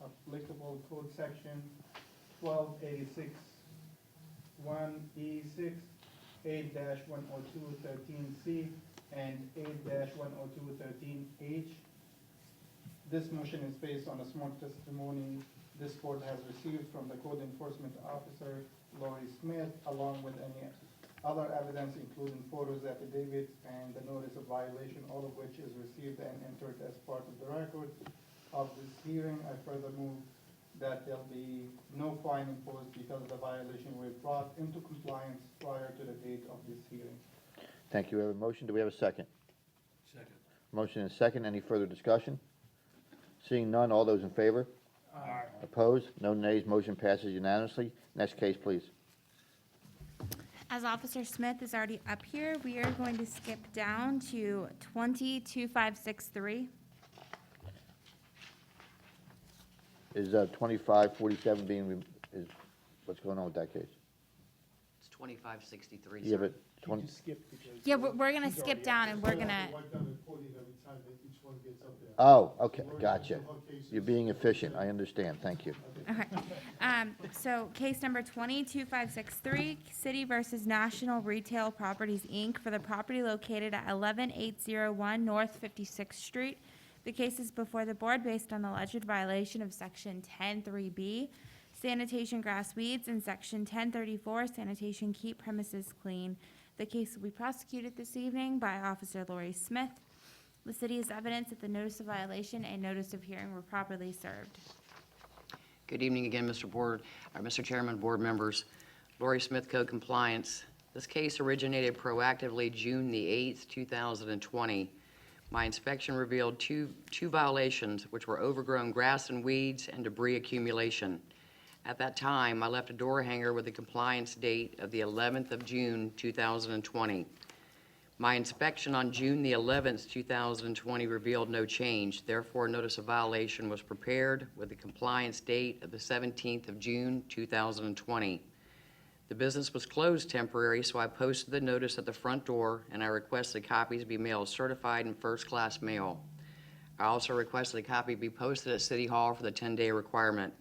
[SPEAKER 5] applicable code section 1286 1E6, 8-10213C, and 8-10213H. This motion is based on a smart testimony this board has received from the code enforcement officer, Lori Smith, along with any other evidence, including photos, affidavits, and the notice of violation, all of which is received and entered as part of the record of this hearing. I further move that there'll be no fine imposed because the violation was brought into compliance prior to the date of this hearing.
[SPEAKER 1] Thank you. We have a motion. Do we have a second?
[SPEAKER 9] Second.
[SPEAKER 1] Motion and second. Any further discussion? Seeing none, all those in favor? Opposed? No nays. Motion passes unanimously. Next case, please.
[SPEAKER 3] As Officer Smith is already up here, we are going to skip down to 202563.
[SPEAKER 1] Is 2547 being, is, what's going on with that case?
[SPEAKER 13] It's 2563,
[SPEAKER 1] Yeah,
[SPEAKER 13] sir.
[SPEAKER 1] but
[SPEAKER 6] You
[SPEAKER 1] 20,
[SPEAKER 6] just skip because.
[SPEAKER 3] Yeah, we're gonna skip down and we're gonna,
[SPEAKER 1] oh, okay, gotcha. You're being efficient. I understand. Thank you.
[SPEAKER 3] okay. So case number 22563, City versus National Retail Properties, Inc. for the property located at 11801 North 56th Street. The case is before the board based on alleged violation of Section 10(3)B, sanitation grass weeds, and Section 1034, sanitation keep premises clean. The case will be prosecuted this evening by Officer Lori Smith. The city is evidence that the notice of violation and notice of hearing were properly served.
[SPEAKER 13] Good evening again, Mr. Chairman, board members. Lori Smith, Code Compliance. This case originated proactively June the 8th, 2020. My inspection revealed two violations, which were overgrown grass and weeds and debris accumulation. At that time, I left a door hanger with a compliance date of the 11th of June, 2020. My inspection on June the 11th, 2020 revealed no change. Therefore, notice of violation was prepared with the compliance date of the 17th of June, 2020. The business was closed temporary, so I posted the notice at the front door, and I requested copies be mailed certified in first-class mail. I also requested a copy be posted at City Hall for the 10-day requirement.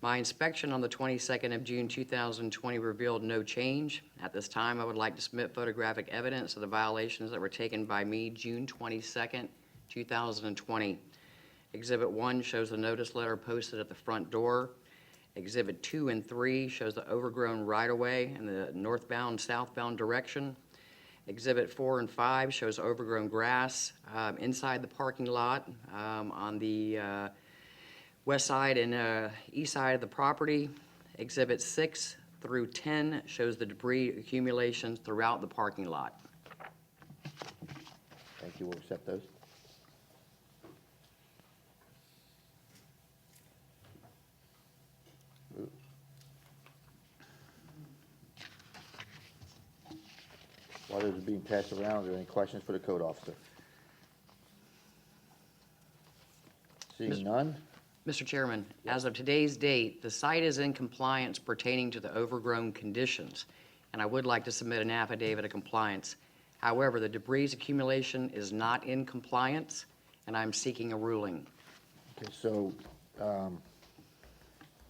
[SPEAKER 13] My inspection on the 22nd of June 2020 revealed no change. At this time, I would like to submit photographic evidence of the violations that were taken by me June 22nd, 2020. Exhibit 1 shows the notice letter posted at the front door. Exhibit 2 and 3 shows the overgrown right-of-way in the northbound, southbound direction. Exhibit 4 and 5 shows overgrown grass inside the parking lot on the west side and east side of the property. Exhibit 6 through 10 shows the debris accumulations throughout the parking lot.
[SPEAKER 1] Thank you. We'll accept those. While those are being passed around, are there any questions for the code officer? Seeing none?
[SPEAKER 13] Mr. Chairman, as of today's date, the site is in compliance pertaining to the overgrown conditions, and I would like to submit an affidavit of compliance. However, the debris accumulation is not in compliance, and I'm seeking a ruling.
[SPEAKER 1] Okay, so,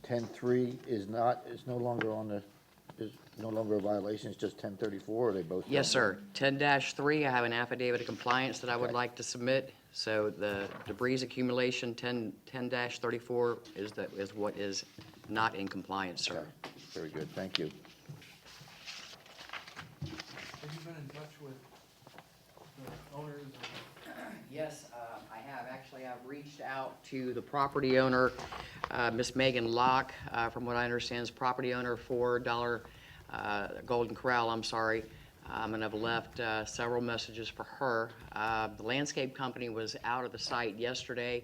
[SPEAKER 1] 10-3 is no longer on the, is no longer a violation, it's just 10-34, or are they both?
[SPEAKER 13] Yes, sir. 10-3, I have an affidavit of compliance that I would
[SPEAKER 1] Okay.
[SPEAKER 13] like to submit. So the debris accumulation, 10-34 is what is not in compliance, sir.
[SPEAKER 1] Okay, very good, thank you.
[SPEAKER 5] Have you been in touch with the owners?
[SPEAKER 13] Yes, I have. Actually, I've reached out to the property owner, Miss Megan Locke, from what I understand is property owner for Golden Corral, I'm sorry. And I've left several messages for her. The landscape company was out of the site yesterday,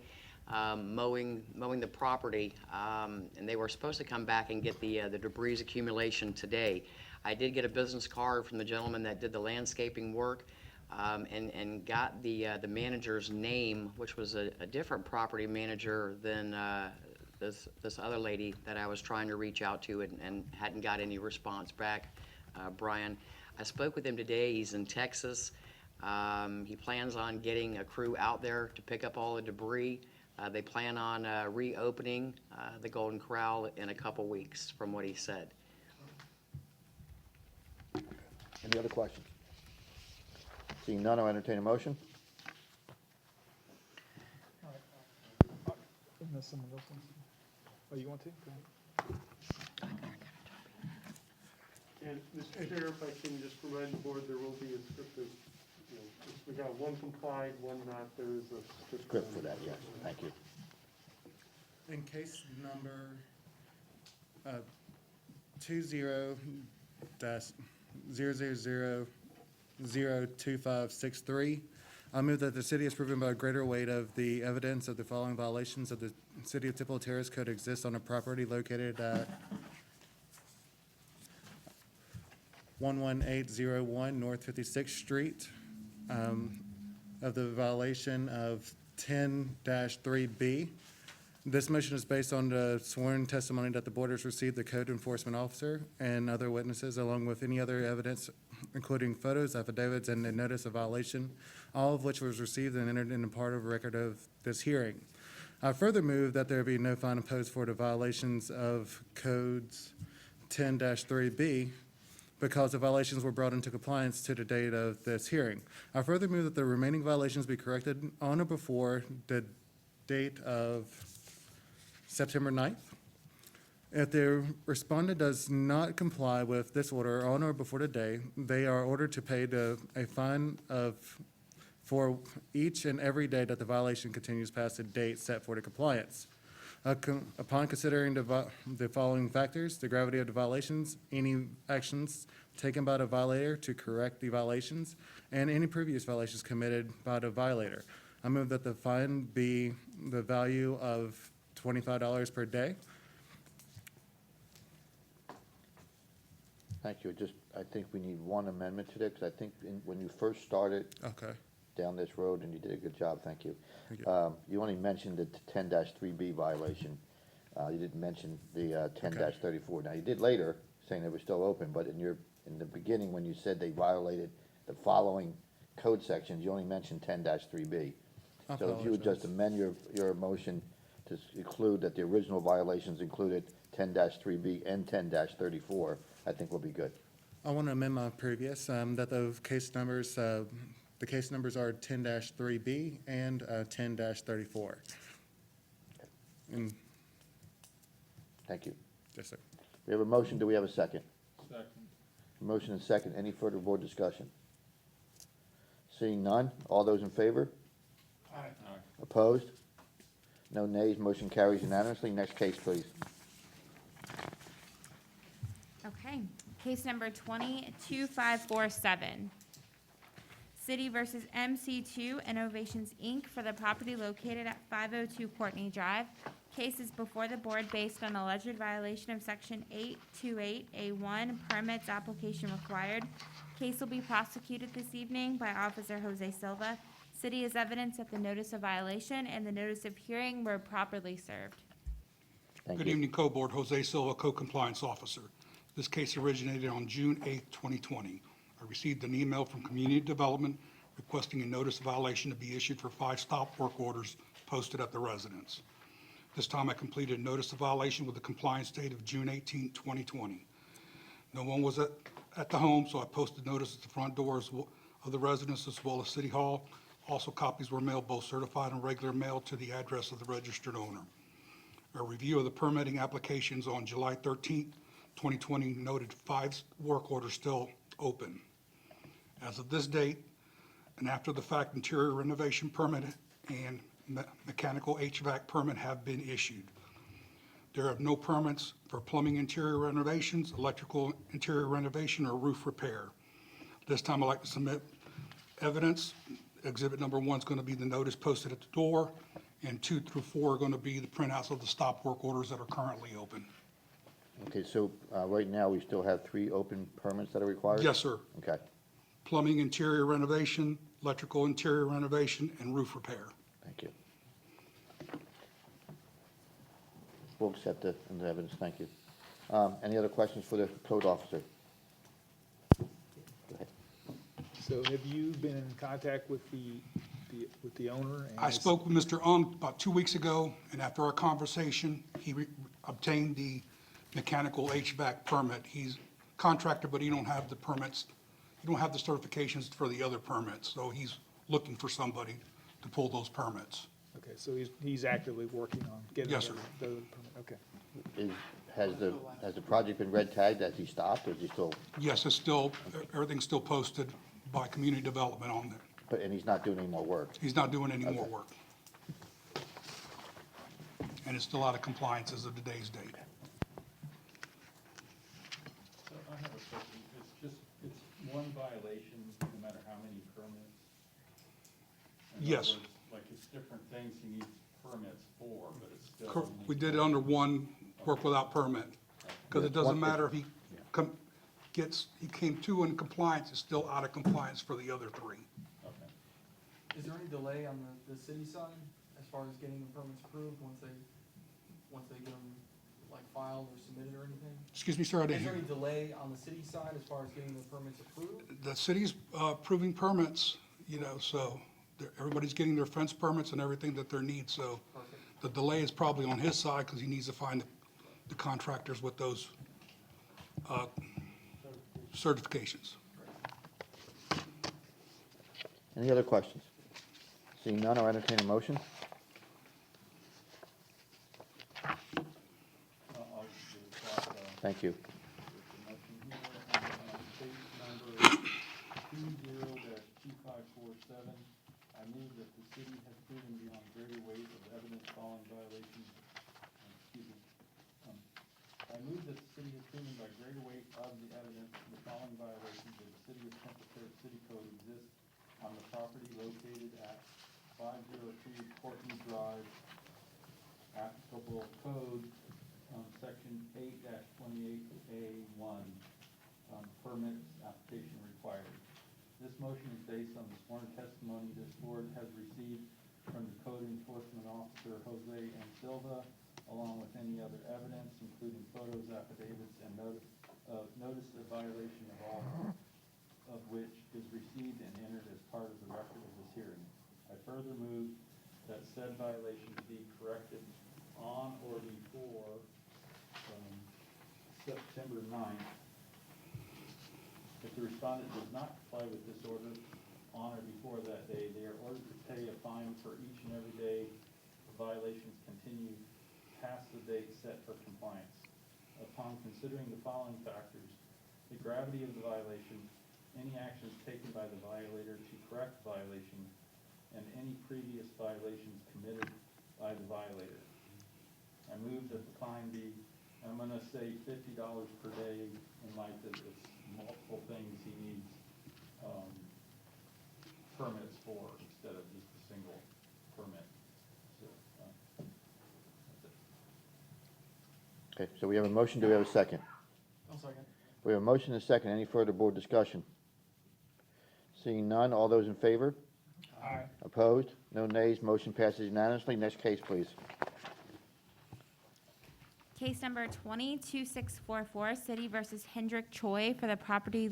[SPEAKER 13] mowing the property, and they were supposed to come back and get the debris accumulation today. I did get a business card from the gentleman that did the landscaping work, and got the manager's name, which was a different property manager than this other lady that I was trying to reach out to and hadn't got any response back, Brian. I spoke with him today. He's in Texas. He plans on getting a crew out there to pick up all the debris. They plan on reopening the Golden Corral in a couple weeks, from what he said.
[SPEAKER 1] Any other questions? Seeing none, I'll entertain a motion.
[SPEAKER 6] Unless someone else wants to. Oh, you want to? Go ahead.
[SPEAKER 10] And, Mr. Chair, if I can just remind the board, there will be a script of, we got one complied, one not, there is a script.
[SPEAKER 1] Script for that, yes, thank you.
[SPEAKER 14] In case number 20-000-02563, I move that the city is proven by a greater weight of the evidence of the following violations of the City of Tipple Terrace Code exists on a property located at 11801 North 56th Street, of the violation of 10-3B. This motion is based on the sworn testimony that the board has received the code enforcement officer and other witnesses, along with any other evidence, including photos, affidavits, and the notice of violation, all of which was received and entered into part of a record of this hearing. I further move that there be no fine imposed for the violations of codes 10-3B, because the violations were brought into compliance to the date of this hearing. I further move that the remaining violations be corrected on or before the date of September 9th. If the respondent does not comply with this order on or before the day, they are ordered to pay a fine for each and every day that the violation continues past the date set for the compliance. Upon considering the following factors, the gravity of the violations, any actions taken by the violator to correct the violations, and any previous violations committed by the violator, I move that the fine be the value of $25 per day.
[SPEAKER 1] Thank you. I think we need one amendment to that, because I think when you first started
[SPEAKER 14] Okay.
[SPEAKER 1] down this road, and you did a good job, thank you.
[SPEAKER 14] Thank you.
[SPEAKER 1] You only mentioned the 10-3B violation. You didn't mention the 10-34. Now, you did later, saying they were still open, but in the beginning, when you said they violated the following code sections, you only mentioned 10-3B. So if you would just amend your motion to include that the original violations included 10-3B and 10-34, I think we'll be good.
[SPEAKER 14] I want to amend my previous, that the case numbers are 10-3B and 10-34. And,
[SPEAKER 1] Thank you.
[SPEAKER 14] yes, sir.
[SPEAKER 1] We have a motion, do we have a second?
[SPEAKER 2] Second.
[SPEAKER 1] Motion and second, any further board discussion? Seeing none, all those in favor?
[SPEAKER 2] Aye.
[SPEAKER 1] Opposed? No nays, motion carries unanimously. Next case, please.
[SPEAKER 3] Okay, case number 22547. City versus MC2 Innovations, Inc. for the property located at 502 Courtney Drive. Case is before the board based on alleged violation of Section 828A1, permits application required. Case will be prosecuted this evening by Officer Jose Silva. City is evidence that the notice of violation and the notice of hearing were properly served.
[SPEAKER 1] Thank
[SPEAKER 7] Good
[SPEAKER 1] you.
[SPEAKER 7] evening, Co-Board. Jose Silva, Co-Compliance Officer. This case originated on June 8, 2020. I received an email from Community Development requesting a notice of violation to be issued for 5 stop work orders posted at the residence. This time I completed a notice of violation with a compliance date of June 18, 2020. No one was at the home, so I posted notice at the front doors of the residence as well as City Hall. Also, copies were mailed, both certified and regular mail, to the address of the registered owner. A review of the permitting applications on July 13, 2020 noted 5 work orders still open. As of this date, an after-the-fact interior renovation permit and mechanical HVAC permit have been issued. There are no permits for plumbing interior renovations, electrical interior renovation, or roof repair. This time I'd like to submit evidence. Exhibit number 1 is going to be the notice posted at the door, and 2 through 4 are going to be the printouts of the stop work orders that are currently open.
[SPEAKER 1] Okay, so right now, we still have 3 open permits that are required?
[SPEAKER 7] Yes, sir.
[SPEAKER 1] Okay,
[SPEAKER 7] Plumbing interior renovation, electrical interior renovation, and roof repair.
[SPEAKER 1] thank you. We'll accept the evidence, thank you. Any other questions for the code officer? Go ahead.
[SPEAKER 6] So have you been in contact with the owner? And
[SPEAKER 7] I spoke with Mr. About 2 weeks ago, and after our conversation, he obtained the mechanical HVAC permit. He's contractor, but he don't have the permits. He don't have the certifications for the other permits, so he's looking for somebody to pull those permits.
[SPEAKER 6] Okay, so he's actively working on getting
[SPEAKER 7] Yes, sir.
[SPEAKER 6] the permit, okay.
[SPEAKER 1] Has the project been red tagged? Has he stopped, or is he still,
[SPEAKER 7] Yes, it's still, everything's still posted by Community Development on there.
[SPEAKER 1] and he's not doing any more work?
[SPEAKER 7] He's not doing any more
[SPEAKER 1] Okay.
[SPEAKER 7] work. And it's still out of compliance as of today's date.
[SPEAKER 2] So I have a question. It's one violation, no matter how many permits? In other
[SPEAKER 7] Yes.
[SPEAKER 2] words, like, it's different things he needs permits for, but it's still.
[SPEAKER 7] We did it under one work without permit, because it doesn't matter if he he came to in compliance, it's still out of compliance for the other 3.
[SPEAKER 2] Okay.
[SPEAKER 5] Is there any delay on the city side as far as getting the permits approved once they get them like filed or submitted or anything?
[SPEAKER 7] Excuse me, sir, I
[SPEAKER 5] Is
[SPEAKER 7] didn't
[SPEAKER 5] there
[SPEAKER 7] hear.
[SPEAKER 5] any delay on the city side as far as getting the permits approved?
[SPEAKER 7] The city's approving permits, so everybody's getting their fence permits and everything that they need, so
[SPEAKER 5] Perfect.
[SPEAKER 7] the delay is probably on his side, because he needs to find the contractors with those certifications.
[SPEAKER 1] Any other questions? Seeing none, I'll entertain a motion.
[SPEAKER 2] I'll give it a shot,
[SPEAKER 1] Thank you.
[SPEAKER 2] the motion here, case number 20-2547. I move that the city has proven beyond greater weight of evidence following violations, I move that the city has proven by greater weight of the evidence the following violations of the City of Temple Terrace City Code exist on the property located at 503 Courtney Drive, applicable code, section 8-28A1, permits application required. This motion is based on the sworn testimony this board has received from the code enforcement officer, Jose M. Silva, along with any other evidence, including photos, affidavits, and of notice of violation of all of which is received and entered as part of the record of this hearing. I further move that said violation be corrected on or before September 9th. If the respondent does not comply with this order on or before that day, they are ordered to pay a fine for each and every day violations continue past the date set for compliance. Upon considering the following factors, the gravity of the violation, any actions taken by the violator to correct the violation, and any previous violations committed by the violator, I move that the fine be, I'm gonna say $50 per day in light that it's multiple things he needs, permits for instead of just a single permit. So, that's it.
[SPEAKER 1] Okay, so we have a motion, do we have a second?
[SPEAKER 5] I'll second.
[SPEAKER 1] We have a motion and a second, any further board discussion? Seeing none, all those in favor?
[SPEAKER 5] Aye.
[SPEAKER 1] Opposed? No nays, motion passes unanimously. Next case, please.
[SPEAKER 3] Case number 22644, City versus Hendrick Choi for the property,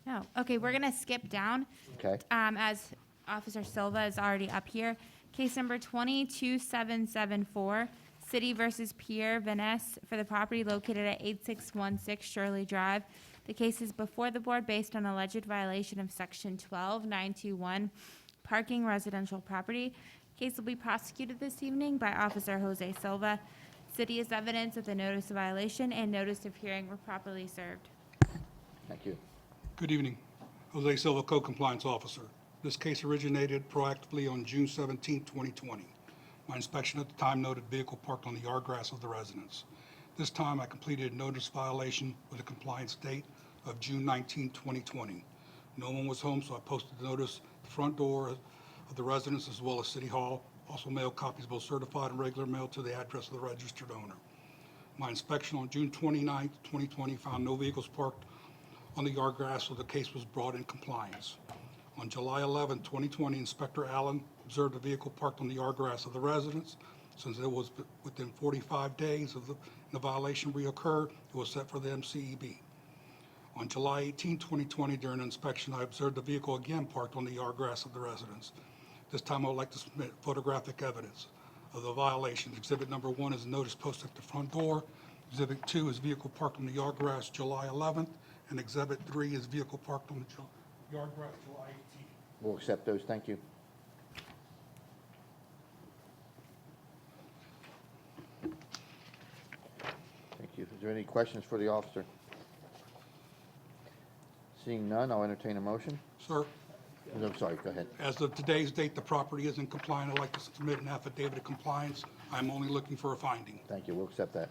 [SPEAKER 3] no, okay, we're gonna skip down.
[SPEAKER 1] Okay.
[SPEAKER 3] As Officer Silva is already up here. Case number 22774, City versus Pierre Vaness for the property located at 8616 Shirley Drive. The case is before the board based on alleged violation of Section 12921, parking residential property. Case will be prosecuted this evening by Officer Jose Silva. City is evidence that the notice of violation and notice of hearing were properly served.
[SPEAKER 1] Thank you.
[SPEAKER 7] Good evening. Jose Silva, Code Compliance Officer. This case originated proactively on June 17, 2020. My inspection at the time noted vehicle parked on the yard grass of the residence. This time, I completed a notice violation with a compliance date of June 19, 2020. No one was home, so I posted the notice at the front door of the residence as well as City Hall. Also mailed copies, both certified and regular mail, to the address of the registered owner. My inspection on June 29, 2020 found no vehicles parked on the yard grass, so the case was brought in compliance. On July 11, 2020, Inspector Allen observed a vehicle parked on the yard grass of the residence. Since it was within 45 days of the violation reoccurred, it was set for the MCEB. On July 18, 2020, during inspection, I observed the vehicle again parked on the yard grass of the residence. This time, I would like to submit photographic evidence of the violations. Exhibit number 1 is a notice posted at the front door. Exhibit 2 is vehicle parked on the yard grass July 11th. And Exhibit 3 is vehicle parked on the yard grass July 18th.
[SPEAKER 1] We'll accept those, thank you. Thank you. Is there any questions for the officer? Seeing none, I'll entertain a motion.
[SPEAKER 7] Sir,
[SPEAKER 1] I'm sorry, go ahead.
[SPEAKER 7] as of today's date, the property is in compliance. I'd like to submit an affidavit of compliance. I'm only looking for a finding.
[SPEAKER 1] Thank you, we'll accept that.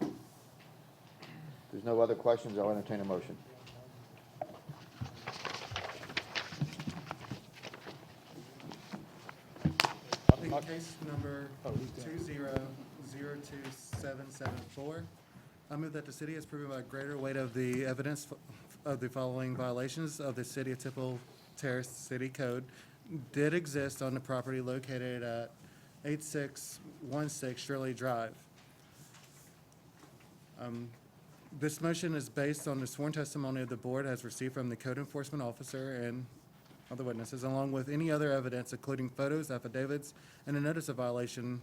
[SPEAKER 1] If there's no other questions, I'll entertain a motion.
[SPEAKER 14] Case number 2002774. I move that the city has proven by greater weight of the evidence of the following violations of the City of Terrace City Code did exist on the property located at 8616 Shirley Drive. This motion is based on the sworn testimony of the board as received from the code enforcement officer and other witnesses, along with any other evidence, including photos, affidavits, and a notice of violation,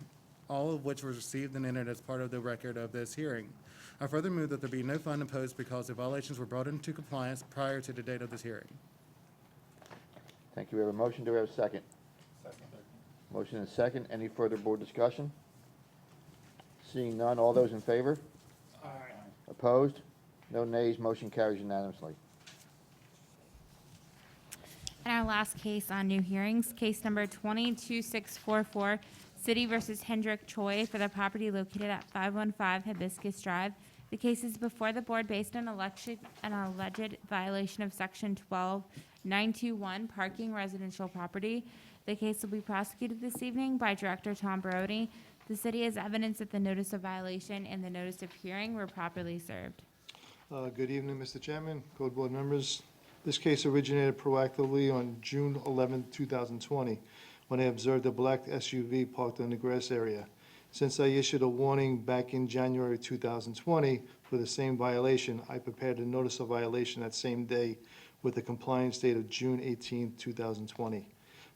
[SPEAKER 14] all of which was received and entered as part of the record of this hearing. I further move that there be no fine imposed because the violations were brought into compliance prior to the date of this hearing.
[SPEAKER 1] Thank you. We have a motion. Do we have a second?
[SPEAKER 2] Second.
[SPEAKER 1] Motion and second. Any further board discussion? Seeing none, all those in favor?
[SPEAKER 5] Aye.
[SPEAKER 1] Opposed? No nays, motion carries unanimously.
[SPEAKER 3] And our last case on new hearings, case number 22644, City versus Hendrick Choi for the property located at 515 Hibiscus Drive. The case is before the board based on an alleged violation of Section 12921, parking residential property. The case will be prosecuted this evening by Director Tom Brody. The city has evidence that the notice of violation and the notice of hearing were properly served.
[SPEAKER 15] Good evening, Mr. Chairman, Code Board members. This case originated proactively on June 11, 2020, when I observed a black SUV parked in the grass area. Since I issued a warning back in January 2020 for the same violation, I prepared a notice of violation that same day with a compliance date of June 18, 2020.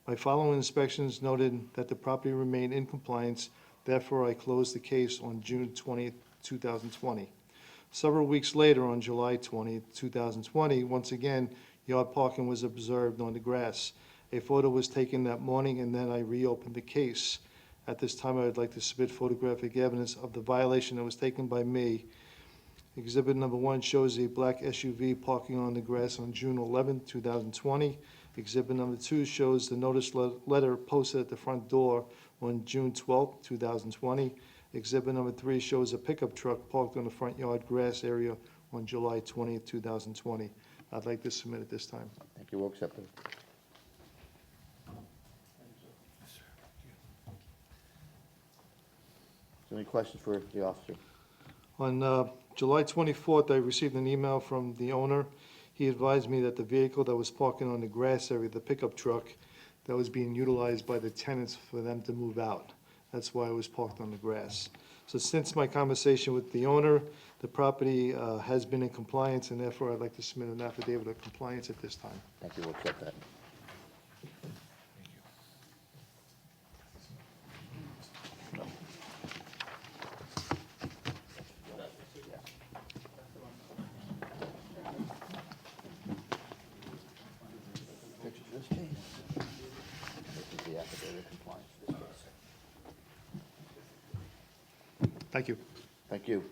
[SPEAKER 15] My following inspections noted that the property remained in compliance, therefore I closed the case on June 20, 2020. Several weeks later, on July 20, 2020, once again, yard parking was observed on the grass. A photo was taken that morning, and then I reopened the case. At this time, I would like to submit photographic evidence of the violation that was taken by me. Exhibit number 1 shows a black SUV parking on the grass on June 11, 2020. Exhibit number 2 shows the notice letter posted at the front door on June 12, 2020. Exhibit number 3 shows a pickup truck parked on the front yard grass area on July 20, 2020. I'd like to submit at this time.
[SPEAKER 1] Thank you. We'll accept it. Is there any questions for the officer?
[SPEAKER 15] On July 24th, I received an email from the owner. He advised me that the vehicle that was parking on the grass area, the pickup truck, that was being utilized by the tenants for them to move out. That's why it was parked on the grass. So since my conversation with the owner, the property has been in compliance, and therefore I'd like to submit an affidavit of compliance at this time.
[SPEAKER 1] Thank you. We'll accept that. Pictures of this case. This is the affidavit of compliance for this case.
[SPEAKER 15] Thank you.
[SPEAKER 1] Thank you.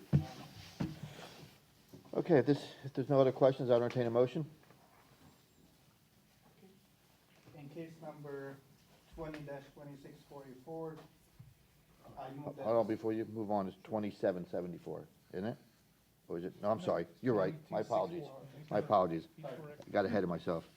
[SPEAKER 1] Okay, if there's no other questions, I'll entertain a motion.
[SPEAKER 5] In case number 20-2644, I move that.
[SPEAKER 1] Hold on, before you move on, it's 2774, isn't it? Or is it? No, I'm sorry. You're right. My apologies. My apologies. I got ahead of myself.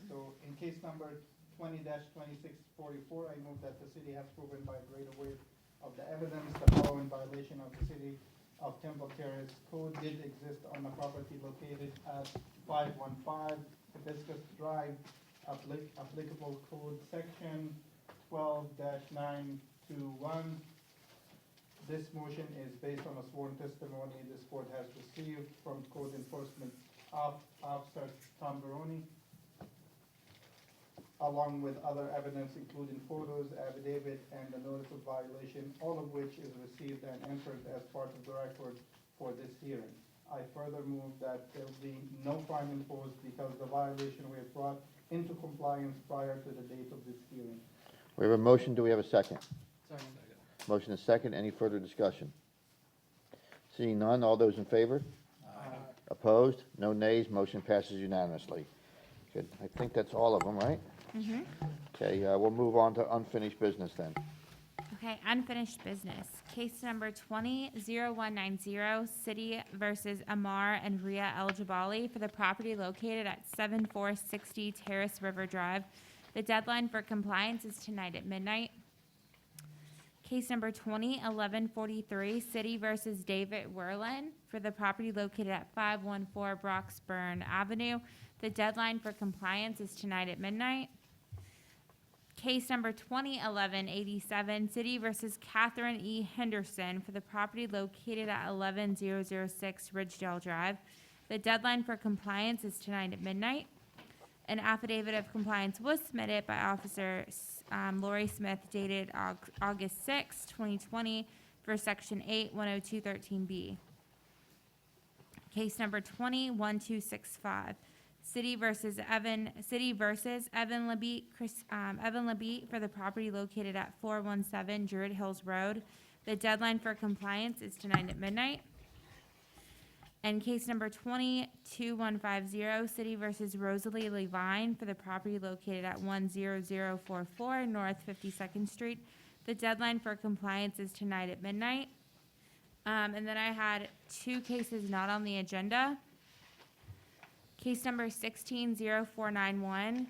[SPEAKER 5] So in case number 20-2644, I move that the city has proven by greater weight of the evidence the following violation of the city of Temple Terrace code did exist on the property located at 515 Hibiscus Drive, applicable code section 12-921. This motion is based on a sworn testimony this board has received from Code Enforcement Officer Tom Baroni, along with other evidence including photos, affidavit, and the notice of violation, all of which is received and entered as part of the record for this hearing. I further move that there be no fine imposed because the violation was brought into compliance prior to the date of this hearing.
[SPEAKER 1] We have a motion. Do we have a second?
[SPEAKER 5] Second.
[SPEAKER 1] Motion is second. Any further discussion? Seeing none, all those in favor?
[SPEAKER 5] Aye.
[SPEAKER 1] Opposed? No nays. Motion passes unanimously. Good. I think that's all of them, right?
[SPEAKER 3] Mm-hmm.
[SPEAKER 1] Okay, we'll move on to unfinished business then.
[SPEAKER 3] Okay, unfinished business. Case number 20-0190, City versus Amar and Ria El Jabali for the property located at 7460 Terrace River Drive. The deadline for compliance is tonight at midnight. Case number 20-1143, City versus David Werlin for the property located at 514 Broxburn Avenue. The deadline for compliance is tonight at midnight. Case number 20-1187, City versus Catherine E. Henderson for the property located at 11006 Ridgedale Drive. The deadline for compliance is tonight at midnight. An affidavit of compliance was submitted by Officer Lori Smith dated August 6, 2020 for Section 8-102-13B. Case number 20-1265. City versus Evan Labite, Evan Labite for the property located at 417 Druid Hills Road. The deadline for compliance is tonight at midnight. And case number 22150, City versus Rosalie Levine for the property located at 10044 North 52nd Street. The deadline for compliance is tonight at midnight. And then I had two cases not on the agenda. Case number 160491,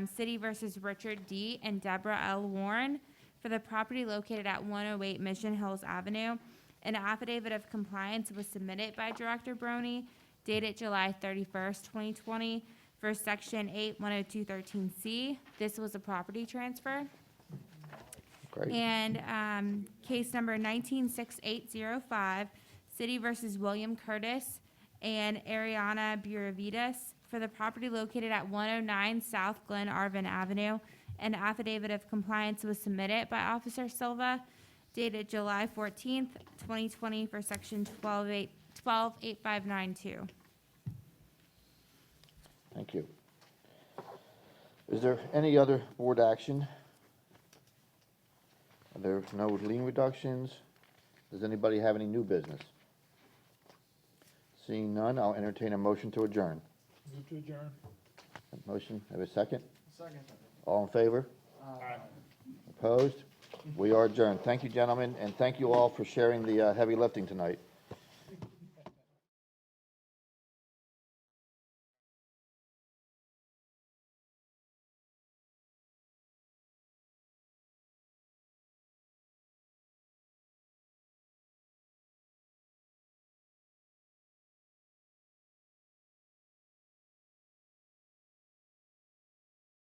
[SPEAKER 3] City versus Richard D. and Deborah L. Warren for the property located at 108 Mission Hills Avenue. An affidavit of compliance was submitted by Director Brony dated July 31st, 2020 for Section 8-102-13C. This was a property transfer.
[SPEAKER 1] Great.
[SPEAKER 3] And case number 196805, City versus William Curtis and Ariana Buravitas for the property located at 109 South Glen Arvin Avenue. An affidavit of compliance was submitted by Officer Silva dated July 14th, 2020 for section 128592.
[SPEAKER 1] Thank you. Is there any other board action? Are there no lien reductions? Does anybody have any new business? Seeing none, I'll entertain a motion to adjourn.
[SPEAKER 6] Move to adjourn.
[SPEAKER 1] Motion, have a second?
[SPEAKER 5] Second.
[SPEAKER 1] All in favor? Opposed? We are adjourned. Thank you, gentlemen, and thank you all for sharing the heavy lifting tonight.